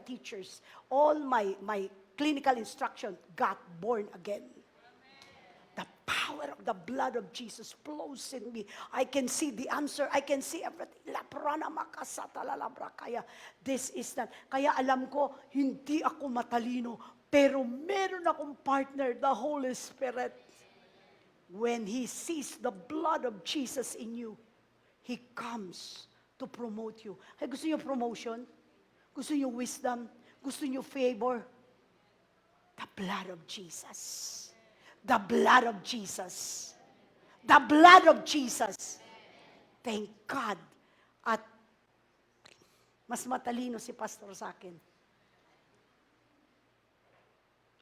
clinical instruction got born again. The power of the blood of Jesus flows in me. I can see the answer. I can see everything. This is that. Kaya alam ko, hindi ako matalino, pero meron akong partner, the Holy Spirit. When He sees the blood of Jesus in you, He comes to promote you. Hey, gusto niyo promotion? Gusto niyo wisdom? Gusto niyo favor? The blood of Jesus. The blood of Jesus. The blood of Jesus. Thank God. At mas matalino si pastor sa akin.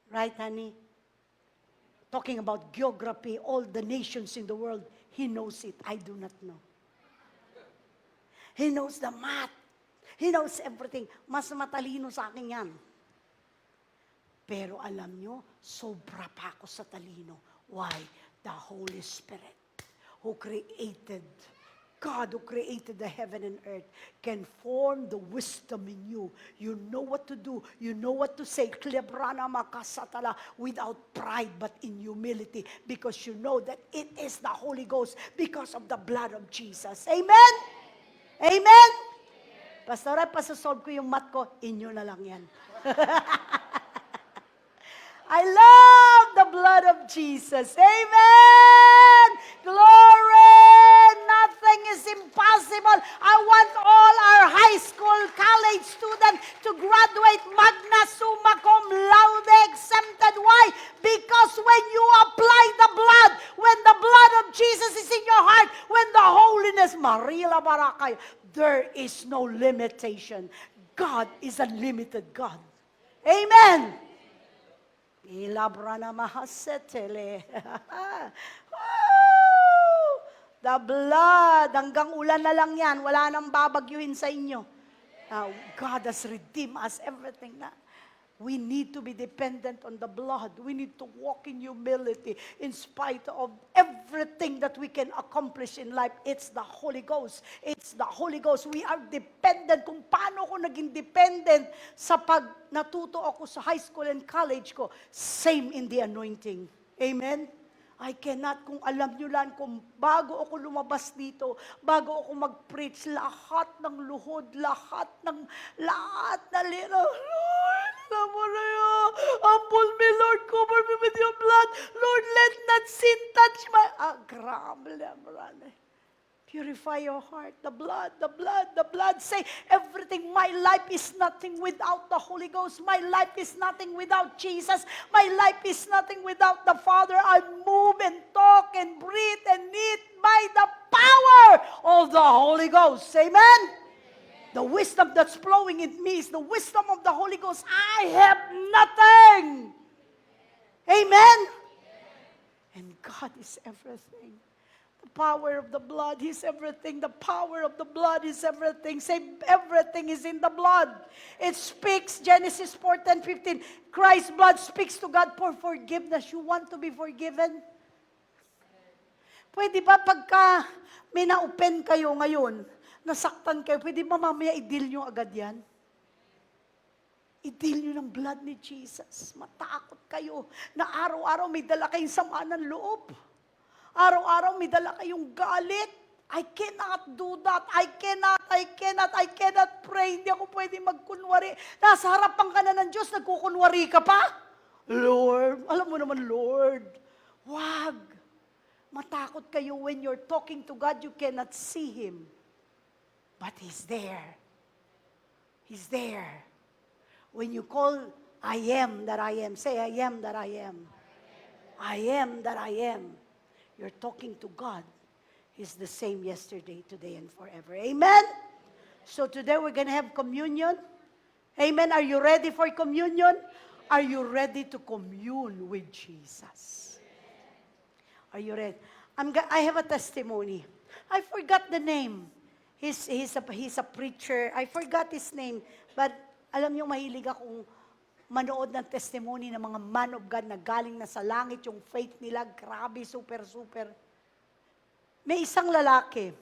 Right, honey? Talking about geography, all the nations in the world, he knows it. I do not know. He knows the math. He knows everything. Mas matalino sa akin yan. Pero alam nyo, sobra pa ako sa talino. Why? The Holy Spirit who created, God who created the heaven and earth can form the wisdom in you. You know what to do. You know what to say. Klebrana makasatala, without pride but in humility, because you know that it is the Holy Ghost because of the blood of Jesus. Amen? Amen? Pastor, pasasolve ko yung math ko, inyo na lang yan. I love the blood of Jesus. Amen! Glory! Nothing is impossible. I want all our high school, college students to graduate magna summa cum laude exempted. Why? Because when you apply the blood, when the blood of Jesus is in your heart, when the holiness, Marila Barakay, there is no limitation. God is a limited God. Amen! Ilabrana mahasetele. The blood, hanggang ulan na lang yan, wala nang babagyuhin sa inyo. God has redeemed us, everything na. We need to be dependent on the blood. We need to walk in humility in spite of everything that we can accomplish in life. It's the Holy Ghost. It's the Holy Ghost. We are dependent. Kung paano ako naging dependent sa pag natuto ako sa high school and college ko, same in the anointing. Amen? I cannot, kung alam nyo lang, kung bago ako lumabas dito, bago ako mag-preach, lahat ng luhod, lahat na linaw, Lord, alam mo na yun, humble me, Lord, cover me with your blood, Lord, let not sin touch my, grabe naman. Purify your heart. The blood, the blood, the blood. Say everything. My life is nothing without the Holy Ghost. My life is nothing without Jesus. My life is nothing without the Father. I move and talk and breathe and eat by the power of the Holy Ghost. Amen? The wisdom that's flowing in me is the wisdom of the Holy Ghost. I have nothing. Amen? And God is everything. The power of the blood is everything. The power of the blood is everything. Say, everything is in the blood. It speaks, Genesis 4:10-15. Christ's blood speaks to God for forgiveness. You want to be forgiven? Pwede ba pagka may na-open kayo ngayon, nasaktan kayo, pwede ba mamaya i-deal nyo agad yan? I-deal nyo ng blood ni Jesus. Matakot kayo na araw-araw may dala kayong sama ng loob. Araw-araw may dala kayong galit. I cannot do that. I cannot pray. Hindi ako pwede magkunwari. Nasa harapan ka na ng Diyos, nagkukunwari ka pa? Lord, alam mo naman, Lord, wag. Matakot kayo when you're talking to God, you cannot see Him. But He's there. He's there. When you call, I am that I am. Say, I am that I am. I am that I am. You're talking to God. He's the same yesterday, today, and forever. Amen? So today we're going to have communion. Amen? Are you ready for communion? Are you ready to commune with Jesus? Are you ready? I have a testimony. I forgot the name. He's a preacher. I forgot his name. But alam niyo, mahilig akong manood ng testimony ng mga man of God na galing na sa langit, yung faith nila, grabe, super. May isang lalaki,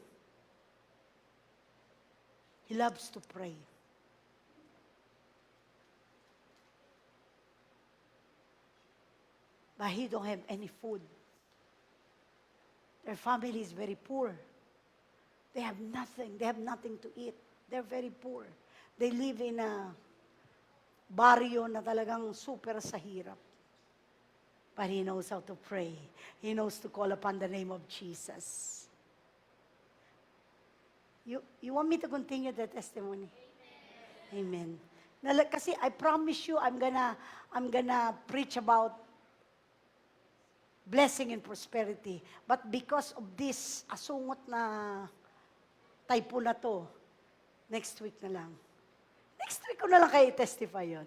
he loves to pray. But he don't have any food. Their family is very poor. They have nothing. They have nothing to eat. They're very poor. They live in a baryo na talagang super sa hirap. But he knows how to pray. He knows to call upon the name of Jesus. You want me to continue the testimony? Amen. Kasi I promise you, I'm gonna preach about blessing and prosperity. But because of this asungot na typo na to, next week na lang. Next week ko na lang kayo i-testify yun.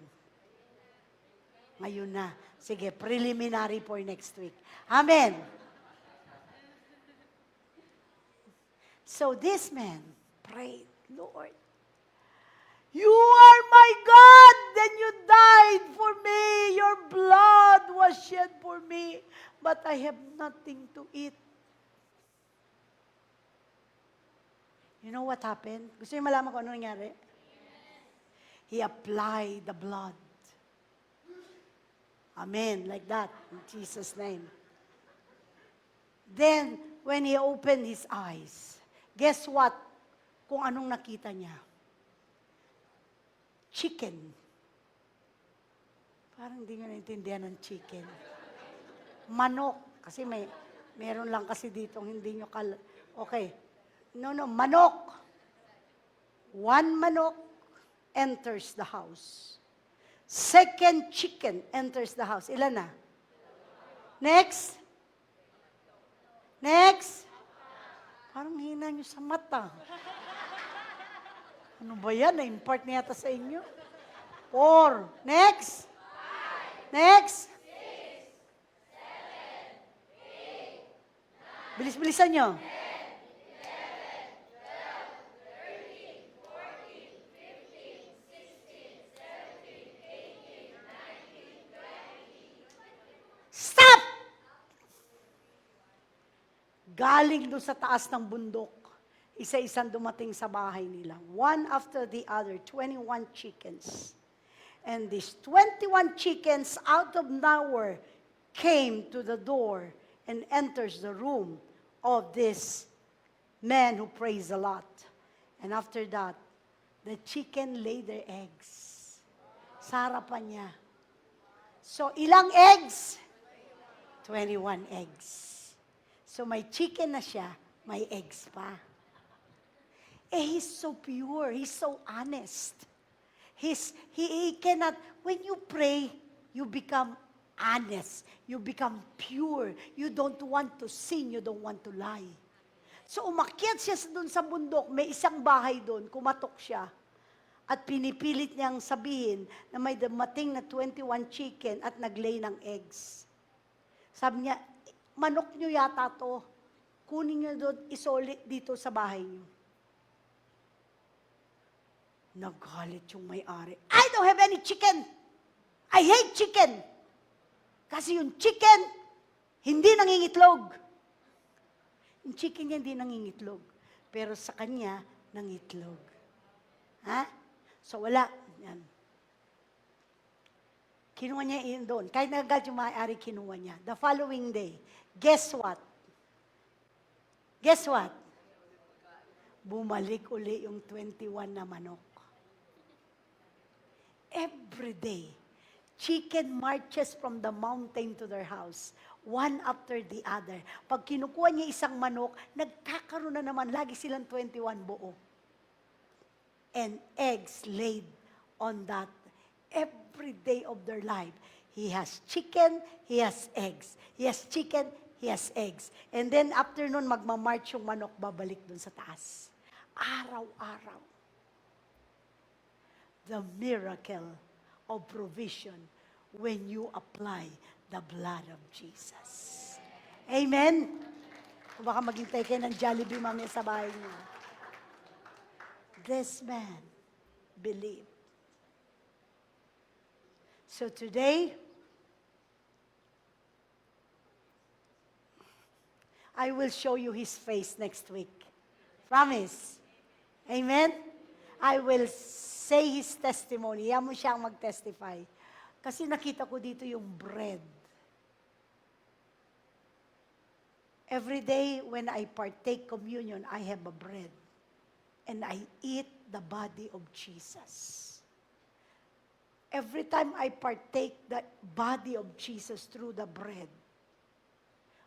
Ngayon na. Sige, preliminary for next week. Amen. So this man prayed, Lord, You are my God, then you died for me. Your blood was shed for me, but I have nothing to eat. You know what happened? Gusto niyo malaman kung ano nangyari? He applied the blood. Amen. Like that. In Jesus' name. Then, when he opened his eyes, guess what? Kung anong nakita niya? Chicken. Parang hindi nyo naintindihan ng chicken. Manok. Kasi meron lang kasi dito, hindi nyo okay. No, manok. One manok enters the house. Second chicken enters the house. Ilan na? Next. Next. Parang hina nyo sa mata. Ano ba yan? Na-impart niya yata sa inyo. 4. Next. Next. Bilis-bilisan nyo. 9, galing doon sa taas ng bundok, isa-isang dumating sa bahay nila. One after the other, 21 chickens. And these 21 chickens out of nowhere came to the door and enters the room of this man who prays a lot. And after that, the chicken laid their eggs sa harapan niya. So, ilang eggs? 21 eggs. So, may chicken na siya, may eggs pa. He's so pure. He's so honest. He cannot, when you pray, you become honest. You become pure. You don't want to sin. You don't want to lie. So, umakyat siya doon sa bundok. May isang bahay doon. Kumatok siya. At pinipilit niyang sabihin na may dumating na 21 chicken at naglay ng eggs. Sabi niya, manok niyo yata to. Kunin niyo doon, isolit dito sa bahay niyo. Nagalit yung may-ari. I don't have any chicken. I hate chicken. Kasi yung chicken, hindi nangingitlog. Yung chicken niya hindi nangingitlog. Pero sa kanya, nangitlog. Ha? So, wala. Yan. Kinuha niya yun doon. Kahit nagagad yung may-ari, kinuha niya. The following day, guess what? Guess what? Bumalik uli yung 21 na manok. Every day, chicken marches from the mountain to their house, one after the other. Pag kinukuha niya isang manok, nagkakaroon na naman, lagi silang 21 buo. And eggs laid on that every day of their life. He has chicken, he has eggs. He has chicken, he has eggs. And then after nun, magmamarch yung manok, babalik dun sa taas. Araw-araw. The miracle of provision when you apply the blood of Jesus. Amen? Baka maghintay kayo ng Jollibee mamaya sa bahay niyo. This man believed. So today, I will show you his face next week. Promise. Amen? I will say his testimony. Yan mo siyang mag-testify. Kasi nakita ko dito yung bread. Every day when I partake communion, I have a bread. And I eat the body of Jesus. Every time I partake the body of Jesus through the bread,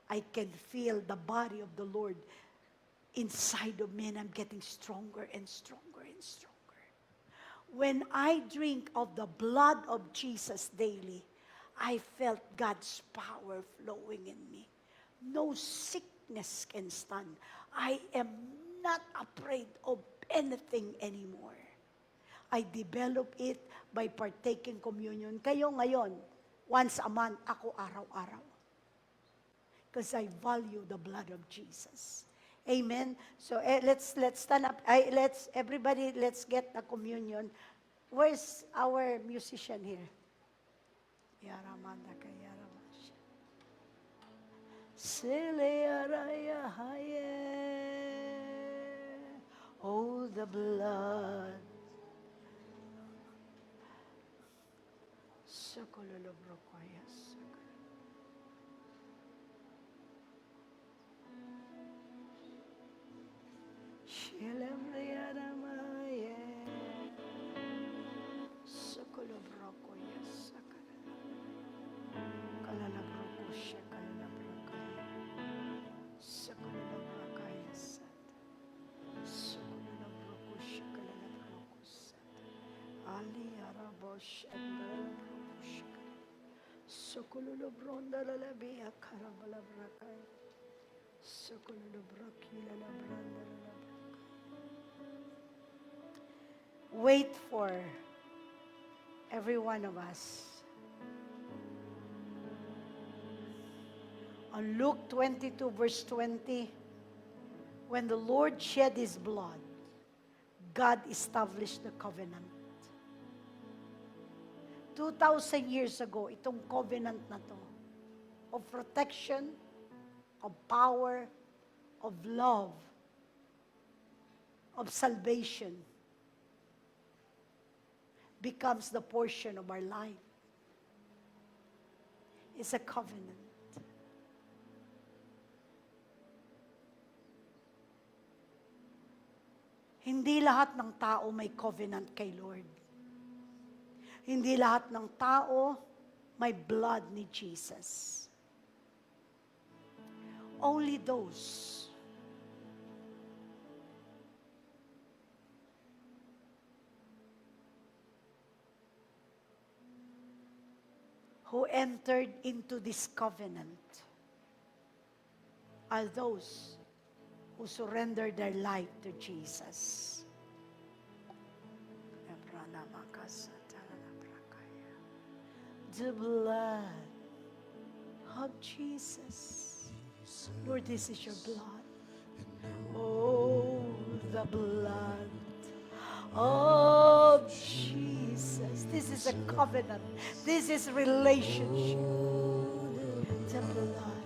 I can feel the body of the Lord inside of me, and I'm getting stronger and stronger and stronger. When I drink of the blood of Jesus daily, I felt God's power flowing in me. No sickness can stand. I am not afraid of anything anymore. I develop it by partaking communion. Kayo ngayon, once a month, ako araw-araw. Because I value the blood of Jesus. Amen. So let's stand up. Everybody, let's get the communion. Where's our musician here? Yaramanda kayaramasha. Selearaya haye. Oh, the blood. Sokololobrokoyas. Shilemriyadamaye. Sokolobrokoyas. Kalalabrokusha, kalalabrakaya. Sokolobrakayas. Sokolobrokusha, kalalabrokus. Ali arabosh and Sokololobronda lalabia karabalabrakay. Sokololobrakila labranda lalabrakay. Wait for every one of us. On Luke 22 verse 20, when the Lord shed His blood, God established the covenant. 2,000 years ago, itong covenant na to, of protection, of power, of love, of salvation becomes the portion of our life. It's a covenant. Hindi lahat ng tao may covenant kay Lord. Hindi lahat ng tao may blood ni Jesus. Only those who entered into this covenant are those who surrendered their life to Jesus. The blood of Jesus. Lord, this is your blood. Oh, the blood of Jesus. This is a covenant. This is relationship. The blood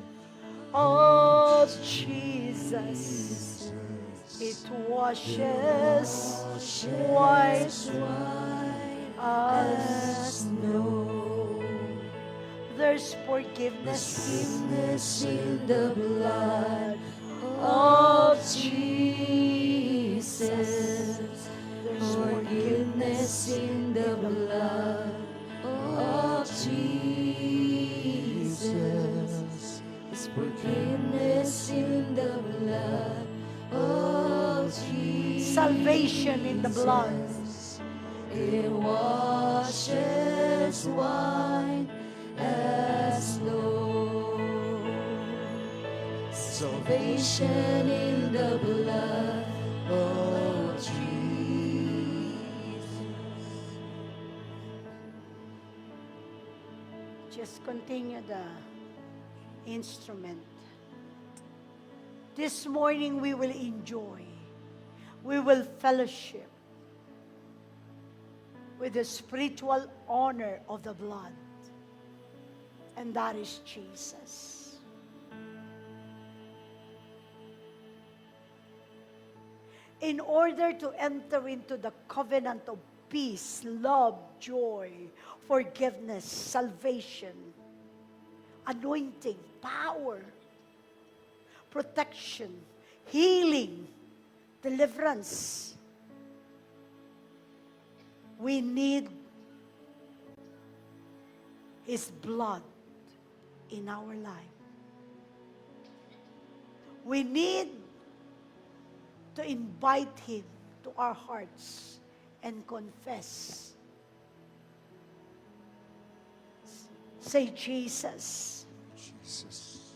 of Jesus. It washes white as snow. There's forgiveness in the blood of Jesus. There's forgiveness in the blood of Jesus. There's forgiveness in the blood of Jesus. Salvation in the blood. It washes white as snow. Salvation in the blood of Jesus. Just continue the instrument. This morning we will enjoy, we will fellowship with the spiritual honor of the blood. And that is Jesus. In order to enter into the covenant of peace, love, joy, forgiveness, salvation, anointing, power, protection, healing, deliverance, we need His blood in our life. We need to invite Him to our hearts and confess. Say, Jesus. Jesus.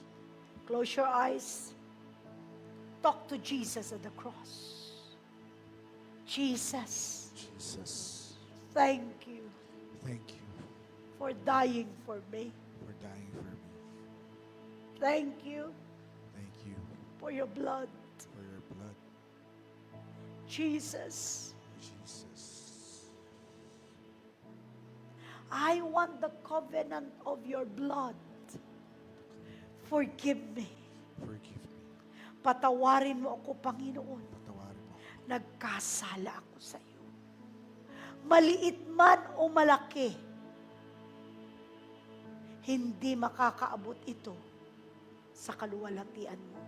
Close your eyes. Talk to Jesus at the cross. Jesus. Jesus. Thank you Thank you for dying for me. for dying for me. Thank you Thank you for your blood. for your blood, Jesus, Jesus. I want the covenant of your blood. Forgive me. Forgive me. Patawarin mo ako, Panginoon. Patawarin mo. Nagkasala ako sa iyo. Maliit man o malaki, hindi makakaabot ito sa kaluwalhatian mo.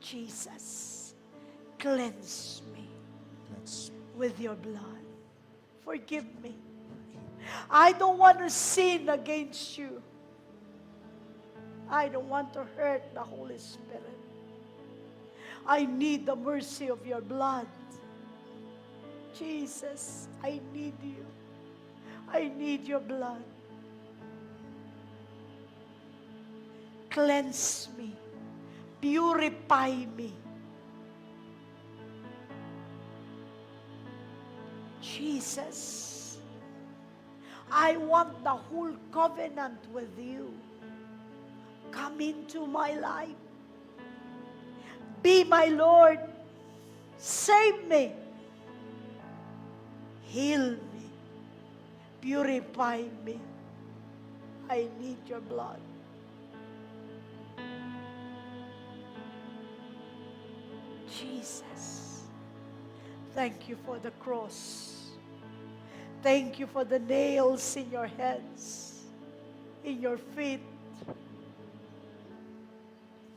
Jesus, cleanse me Cleanse me. with your blood. Forgive me. Forgive me. I don't want to sin against you. I don't want to hurt the Holy Spirit. I need the mercy of your blood. Jesus, I need you. I need your blood. Cleanse me. Purify me. Jesus, I want the whole covenant with you. Come into my life. Be my Lord. Save me. Heal me. Purify me. I need your blood. Jesus, thank you for the cross. Thank you for the nails in your hands, in your feet.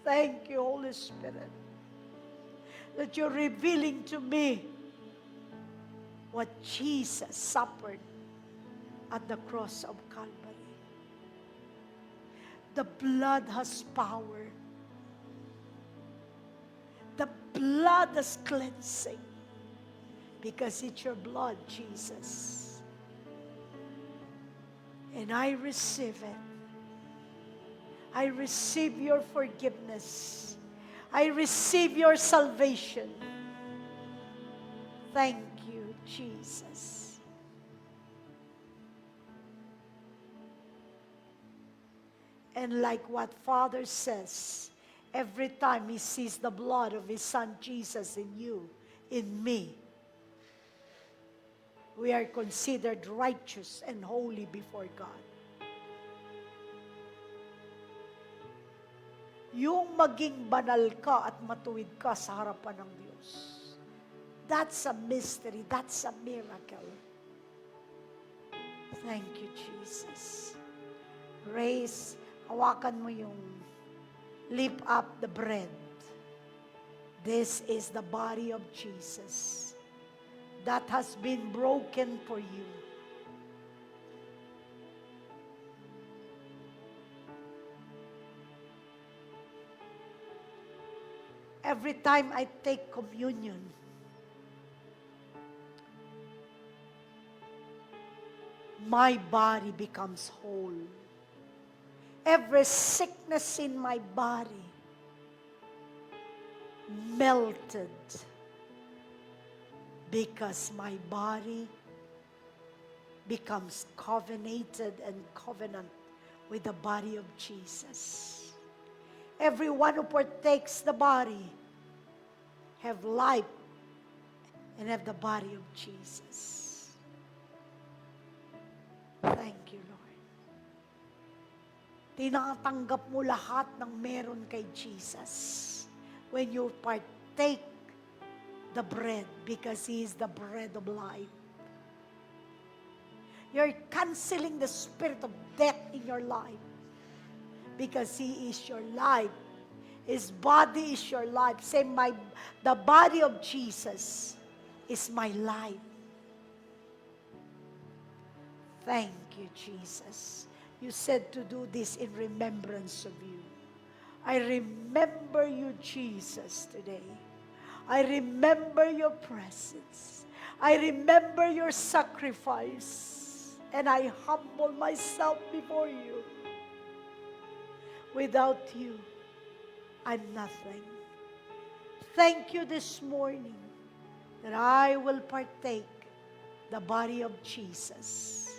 Thank you, Holy Spirit, that you're revealing to me what Jesus suffered at the cross of Calvary. The blood has power. The blood is cleansing because it's your blood, Jesus. And I receive it. I receive your forgiveness. I receive your salvation. Thank you, Jesus. And like what Father says, every time He sees the blood of His Son Jesus in you, in me, we are considered righteous and holy before God. Yung maging banal ka at matuwid ka sa harapan ng Diyos. That's a mystery. That's a miracle. Thank you, Jesus. Raise, hawakan mo yung lift up the bread. This is the body of Jesus that has been broken for you. Every time I take communion, my body becomes whole. Every sickness in my body melted because my body becomes covenanted and covenant with the body of Jesus. Everyone who partakes the body have life and have the body of Jesus. Thank you, Lord. Tinatanggap mo lahat ng meron kay Jesus when you partake the bread because He is the bread of life. You're canceling the spirit of death in your life because He is your life. His body is your life. Say, the body of Jesus is my life. Thank you, Jesus. You said to do this in remembrance of you. I remember you, Jesus, today. I remember your presence. I remember your sacrifice. And I humble myself before you. Without you, I'm nothing. Thank you this morning that I will partake the body of Jesus.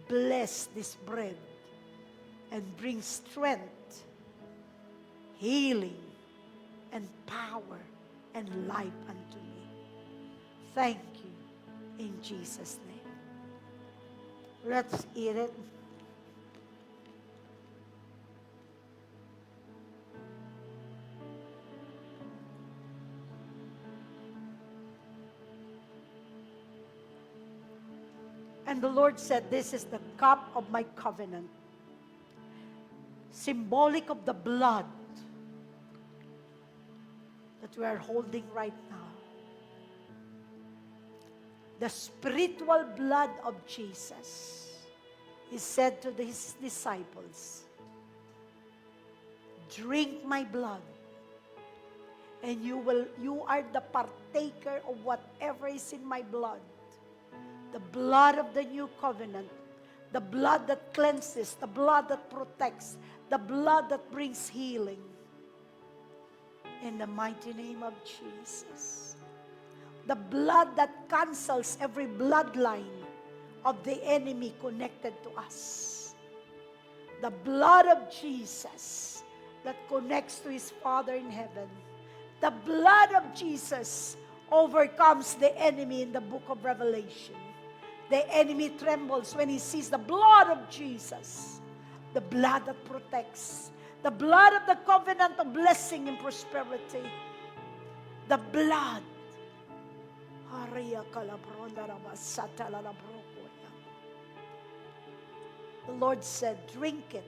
Bless this bread and bring strength, healing, and power and life unto me. Thank you in Jesus' name. Let's eat it. And the Lord said, this is the cup of my covenant, symbolic of the blood that we are holding right now. The spiritual blood of Jesus. He said to His disciples, drink my blood, and you are the partaker of whatever is in my blood. The blood of the new covenant, the blood that cleanses, the blood that protects, the blood that brings healing. In the mighty name of Jesus. The blood that cancels every bloodline of the enemy connected to us. The blood of Jesus that connects to His Father in heaven. The blood of Jesus overcomes the enemy in the book of Revelation. The enemy trembles when he sees the blood of Jesus. The blood that protects. The blood of the covenant of blessing and prosperity. The blood. The Lord said, drink it.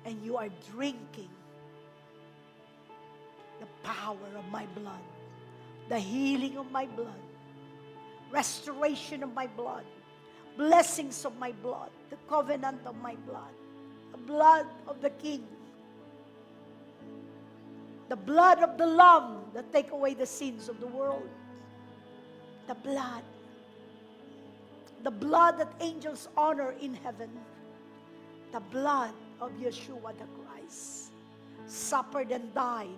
And you are drinking the power of my blood. The healing of my blood. Restoration of my blood. Blessings of my blood. The covenant of my blood. The blood of the King. The blood of the Lamb that take away the sins of the world. The blood. The blood that angels honor in heaven. The blood of Yeshua the Christ. Suffered and died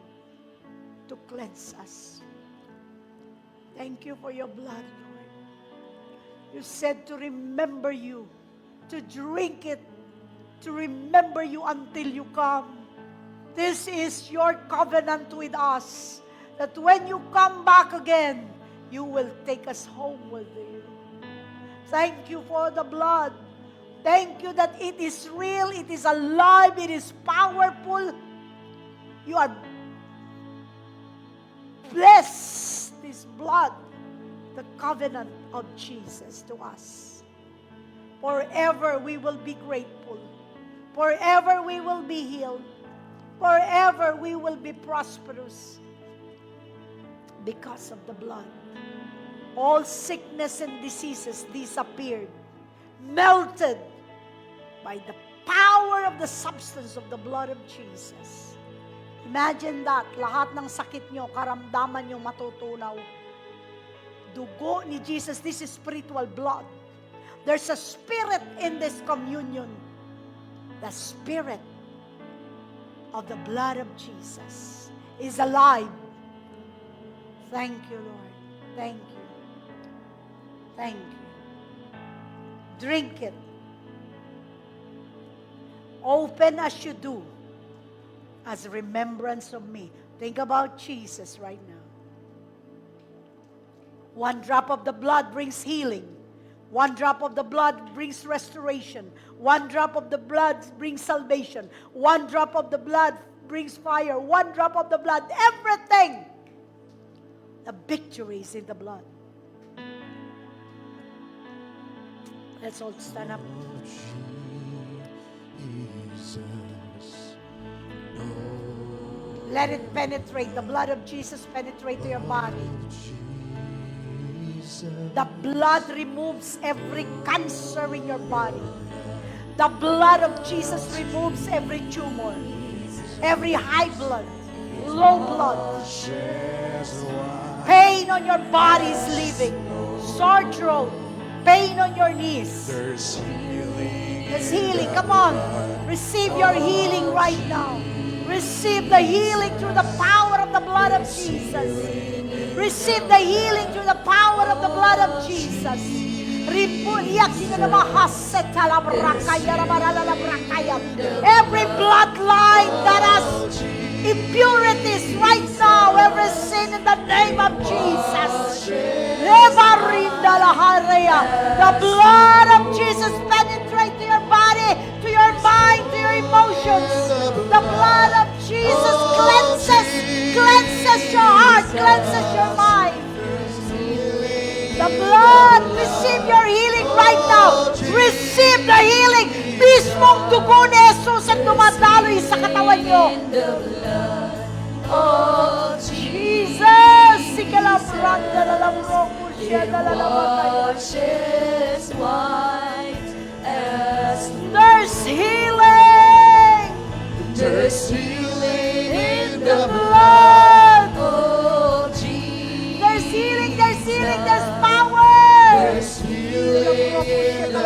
to cleanse us. Thank you for your blood, Lord. You said to remember you, to drink it, to remember you until you come. This is your covenant with us, that when you come back again, you will take us home with you. Thank you for the blood. Thank you that it is real, it is alive, it is powerful. You are blessed, this blood, the covenant of Jesus to us. Forever we will be grateful. Forever we will be healed. Forever we will be prosperous because of the blood. All sickness and diseases disappeared, melted by the power of the substance of the blood of Jesus. Imagine that, lahat ng sakit nyo, karamdaman nyo matutunaw. Dugo ni Jesus, this is spiritual blood. There's a spirit in this communion. The spirit of the blood of Jesus is alive. Thank you, Lord. Thank you. Thank you. Drink it. Open as you do, as a remembrance of me. Think about Jesus right now. One drop of the blood brings healing. One drop of the blood brings restoration. One drop of the blood brings salvation. One drop of the blood brings fire. One drop of the blood, everything. The victory is in the blood. Let's all stand up. Let it penetrate. The blood of Jesus penetrate to your body. The blood removes every cancer in your body. The blood of Jesus removes every tumor, every high blood, low blood. Pain on your body is leaving. Sore throat, pain on your knees. There's healing. There's healing. Come on. Receive your healing right now. Receive the healing through the power of the blood of Jesus. Receive the healing through the power of the blood of Jesus. Every bloodline that has impurities right now, every sin in the name of Jesus. The blood of Jesus penetrates to your body, to your mind, to your emotions. The blood of Jesus cleanses your heart, cleanses your mind. The blood, receive your healing right now. Receive the healing. Mismong dugo ni Jesus ang dumadaloy sa katawan nyo. Oh, Jesus! Sikalabranda na lamroko siya na lalabang There's healing! There's healing In the blood! There's healing, there's power! There's healing in the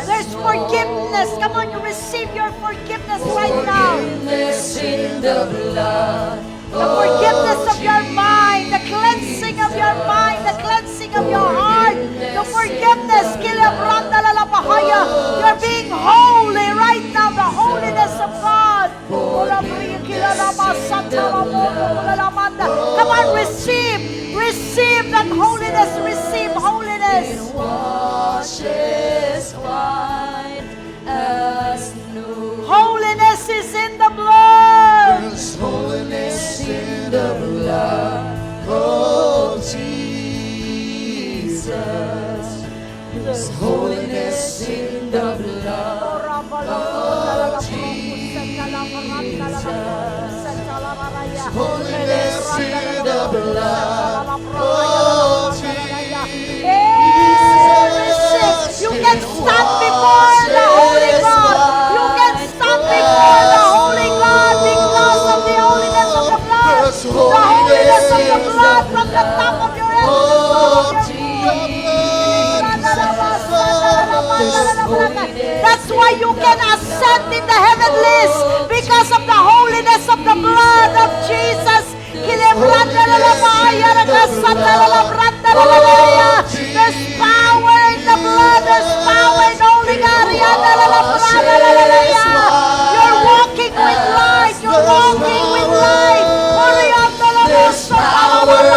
There's forgiveness. Come on, you receive your forgiveness right now. Forgiveness in the blood. The forgiveness of your mind, the cleansing of your mind, the cleansing of your heart, the forgiveness. You're being holy right now, the holiness of God. Come on, receive that holiness, receive holiness. Washes white as snow. Holiness is in the blood. There's holiness in the blood of Jesus. There's holiness in the blood of Jesus. Holiness in the blood of Jesus. You can stand before the Holy God. You can stand before the Holy God because of the holiness of the blood. The holiness of the blood from the top of your head to the sole of your feet. That's why you can ascend in the heavenlies because of the holiness of the blood of Jesus. There's power in the blood. There's power in Holy God. You're walking with light. You're walking with light. There's power in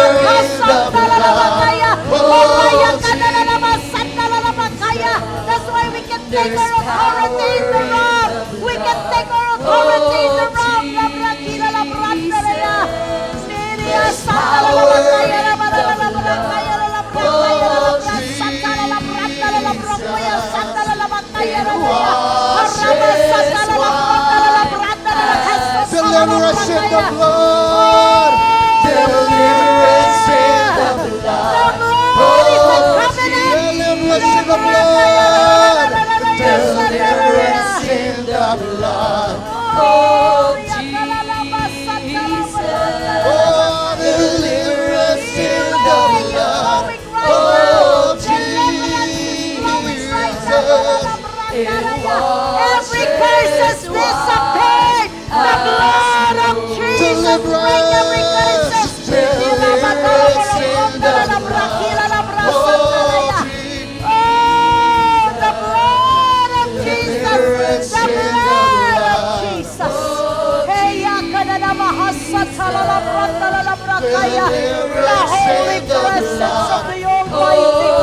the That's why we can take our authority in the rock. We can take our authority in the rock. Deliver us in the blood. Deliver us in the blood. Deliver us in the blood. Deliver us in the blood. Oh, Jesus. Oh, deliver us in the blood. Oh, Jesus. Every curse has disappeared. The blood of Jesus break every curse. Deliver us in the blood. Oh, the blood of Jesus. The blood of Jesus. The holy presence of the Almighty God.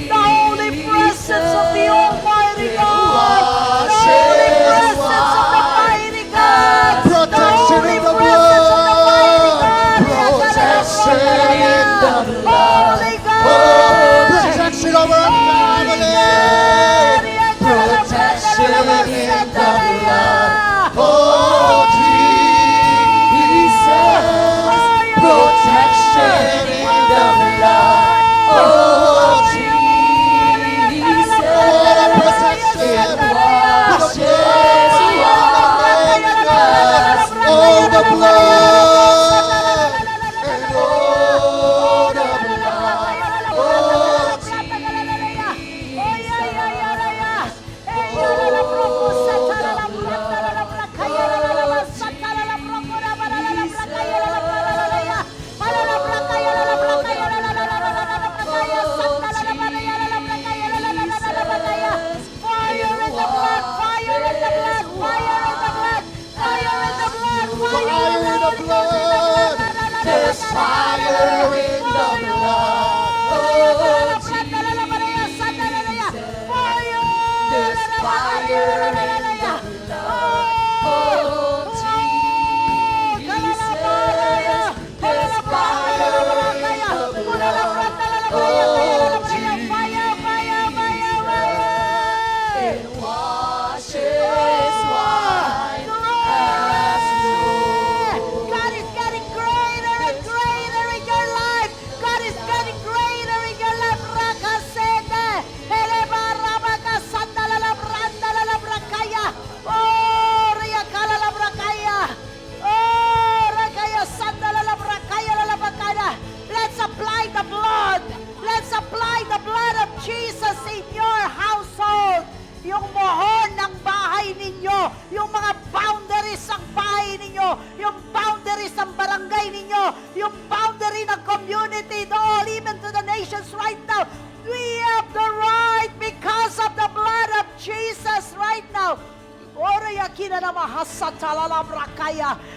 The holy presence of the Almighty God. The holy presence of the mighty God. The holy presence of the mighty God. Protection in the blood. Holy Oh, God. protection over our family. Protection in the blood. Oh, Jesus. Protection in the blood. Oh, Jesus. What a protection. Oh, the blood. And oh, the blood. Oh, fire in the blood. There's fire in the blood. Oh, there's fire in the blood. Oh, Jesus. There's fire in the blood. Oh, Jesus. It washes white as snow. God is getting greater and greater in your life. God is getting greater in your life. Rakasete. Eleba rabaka sandala la branda la brakaya. Oh, riakala la brakaya. Oh, rakaya sandala la brakaya la bakaya. Let's apply the blood. Let's apply the blood of Jesus in your household. Yung mohon ng bahay ninyo, yung mga boundaries ng bahay ninyo, yung boundaries ng barangay ninyo, yung boundary ng community, all even to the nations right now. We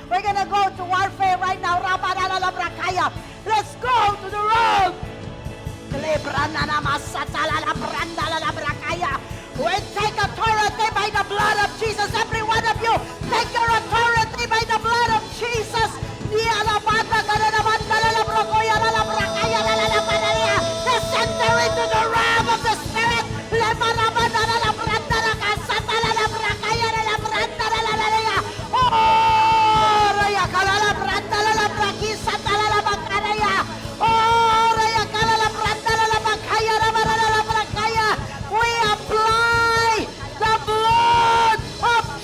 We're gonna go to warfare right now. Let's go to the road. We take authority by the blood of Jesus. Every one of you, take your authority by the blood of Jesus. Let's enter into the realm of the Spirit. We apply the blood of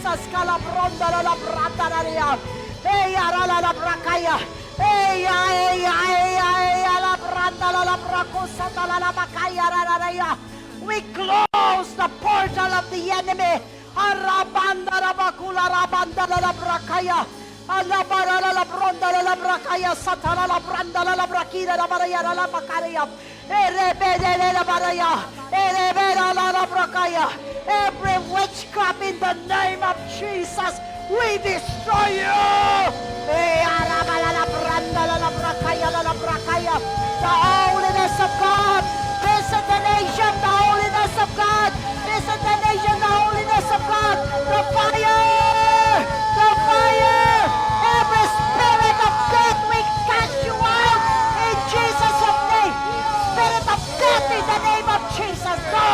Jesus. Kalabronda la la brata la ria. Hey, ara la la brakaya. Hey, ay, la branda la la brakosa la la bakaya la la ria. We close the portal of the enemy. Arabanda la bakula rabanda la la brakaya. Alabara la bronda la brakaya satana la branda la brakira la baraya la bakaria. Erebede la baraya. Erebeda la brakaya. Every witchcraft in the name of Jesus, we destroy you. Arabala la branda la brakaya la brakaya. The holiness of God. Visit the nation, the holiness of God. Visit the nation, the holiness of God. The fire! The fire! Every spirit of death, we cast you out in Jesus' name. Spirit of death in the name of Jesus, go!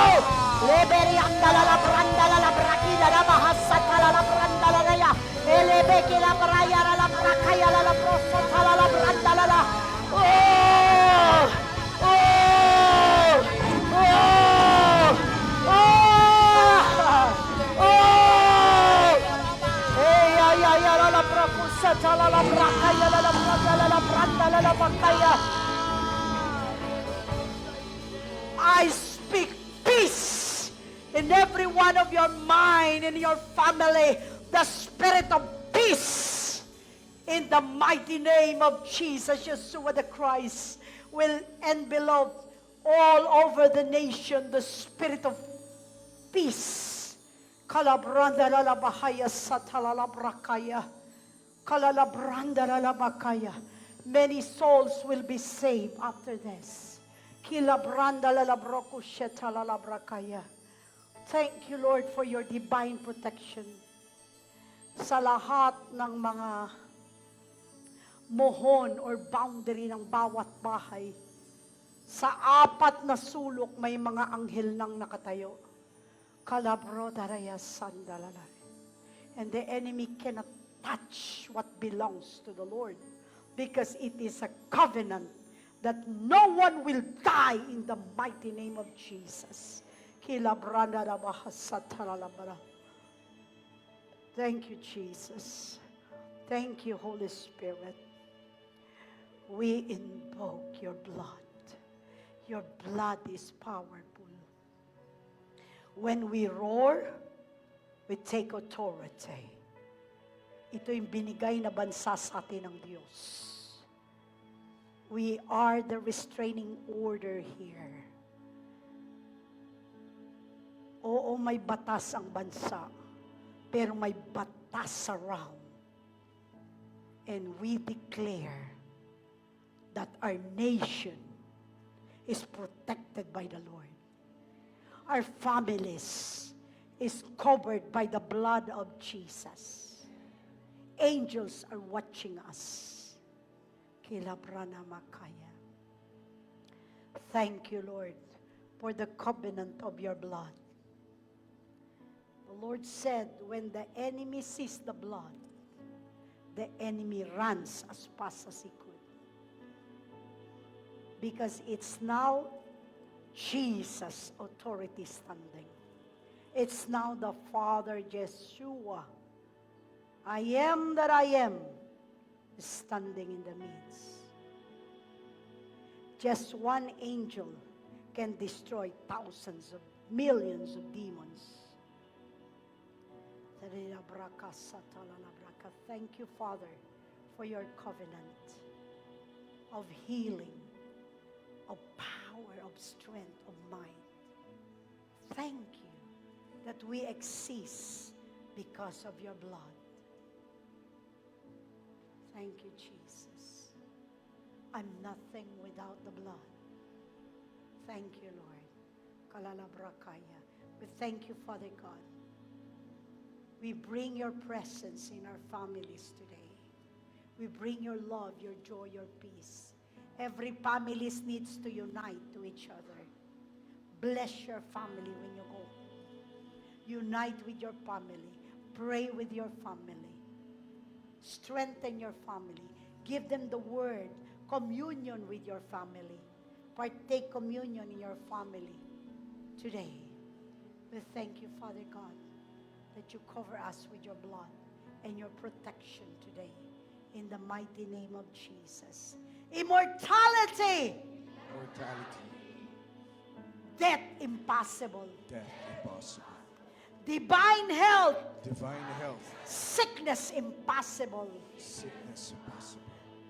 Leberianda la branda la brakida la bahasata la branda la ya. Elebeki la braya la brakaya la prosota la branda la. Oh! Oh! Oh! Oh! Oh! Hey, la brakusata la brakaya la branda la bakaya. I speak peace in every one of your mind, in your family, the spirit of peace in the mighty name of Jesus, Yeshua the Christ, will envelop all over the nation the spirit of peace. Kalabranda la bahaya satala la brakaya. Kalalabranda la bakaya. Many souls will be saved after this. Kilabranda la broko shetala la brakaya. Thank you, Lord, for your divine protection sa lahat ng mga mohon or boundary ng bawat bahay. Sa apat na sulok may mga anghel nang nakatayo. Kalabro daraya sandalala. And the enemy cannot touch what belongs to the Lord, because it is a covenant that no one will die in the mighty name of Jesus. Thank you, Jesus. Thank you, Holy Spirit. We invoke your blood. Your blood is powerful. When we roar, we take authority. Ito yung binigay na bansa sa atin ng Diyos. We are the restraining order here. Oo, may batas ang bansa, pero may batas around. And we declare that our nation is protected by the Lord. Our families is covered by the blood of Jesus. Angels are watching us. Kilabrana makaya. Thank you, Lord, for the covenant of your blood. The Lord said, when the enemy sees the blood, the enemy runs as fast as he could. Because it's now Jesus' authority standing. It's now the Father Yeshua, I am that I am, standing in the midst. Just one angel can destroy thousands of millions of demons. Thank you, Father, for your covenant of healing, of power, of strength, of might. Thank you that we exist because of your blood. Thank you, Jesus. I'm nothing without the blood. Thank you, Lord. Kalalabrakaya. We thank you, Father God. We bring your presence in our families today. We bring your love, your joy, your peace. Every family needs to unite to each other. Bless your family when you go. Unite with your family. Pray with your family. Strengthen your family. Give them the word. Communion with your family. Partake communion in your family today. We thank you, Father God, that you cover us with your blood and your protection today. In the mighty name of Jesus. Immortality, Mortality. death impossible. Death impossible. Divine health, Divine health. sickness impossible. Sickness impossible.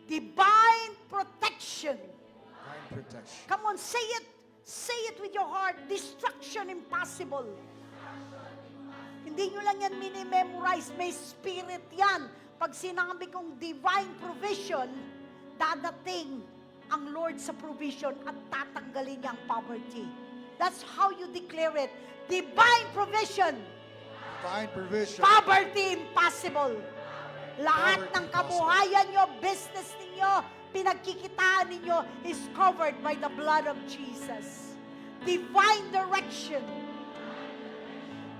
Divine protection. Divine protection. Come on, say it. Say it with your heart. Destruction impossible. Hindi nyo lang yan mini-memorize. May spirit yan. Pag sinabi kong divine provision, dadating ang Lord sa provision at tatanggalin niya ang poverty. That's how you declare it. Divine provision. Divine provision. Poverty impossible. Lahat Poverty ng kabuhayan nyo, business ninyo, pinagkikitaan ninyo is covered by the blood of Jesus. Divine direction.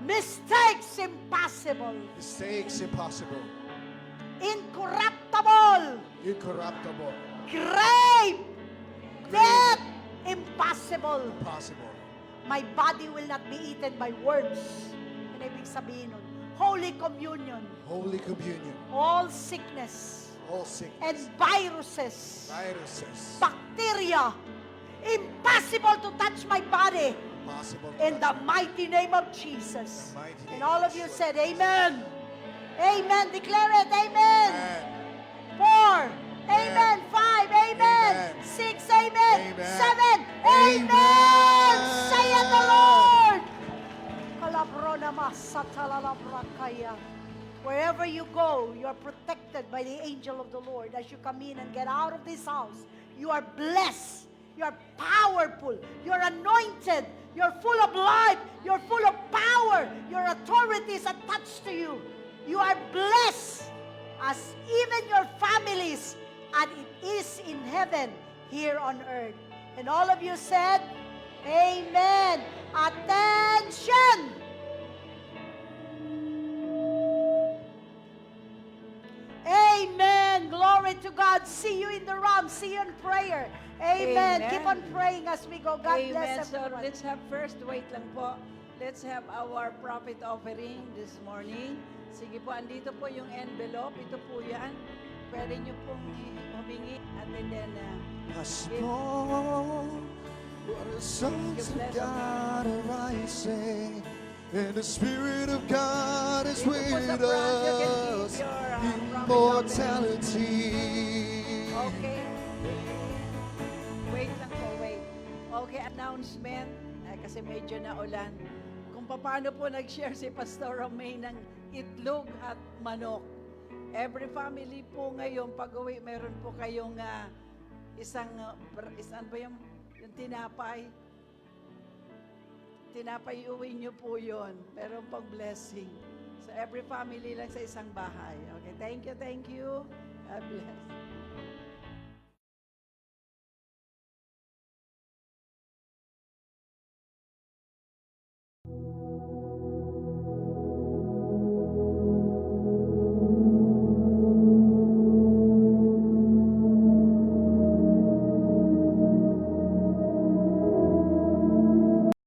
Mistakes impossible. Mistakes impossible. Incorruptible. Incorruptible. Grave. Death impossible. Impossible. My body will not be eaten by worms. Ano ibig sabihin nun? Holy communion. Holy communion. All sickness All and sickness. viruses, Viruses. bacteria, impossible to touch my body Impossible. in the mighty name of Jesus. The mighty And name all of of you Jesus. said, Amen. Amen. Declare it. Amen. Amen. 4. Amen. 5. Amen. Amen. 6. Amen. Amen. 7. Amen. Amen. Saith the Lord. Kalabrona masatalalabrakaya. Wherever you go, you are protected by the angel of the Lord. As you come in and get out of this house, you are blessed. You are powerful. You're anointed. You're full of life. You're full of power. Your authority is attached to you. You are blessed as even your families, and it is in heaven here on earth. And all of you said, Amen. Attention! Amen. Glory to God. See you in the realm. See you in prayer. Amen. Amen. Keep on praying as we go. God Amen. bless So everyone. let's have first, wait lang po. Let's have our profit offering this morning. Sige po, andito po yung envelope. Ito po yan. Pwede nyo pong humingi. At then, Yes, Lord, what the sons of God are rising, and the Spirit of God is Dito po with sa front, you can give us. your, profit Immortality. okay. Wait lang po, wait. Okay, announcement. Kasi medyo naulan. Kung paano po nag-share si Pastor Romay ng itlog at manok. Every family po ngayon, pag-uwi, meron po kayong isang ba yung tinapay? Tinapay, uwi nyo po yun. Meron pang blessing. So every family lang sa isang bahay. Okay, thank you, thank you. God bless.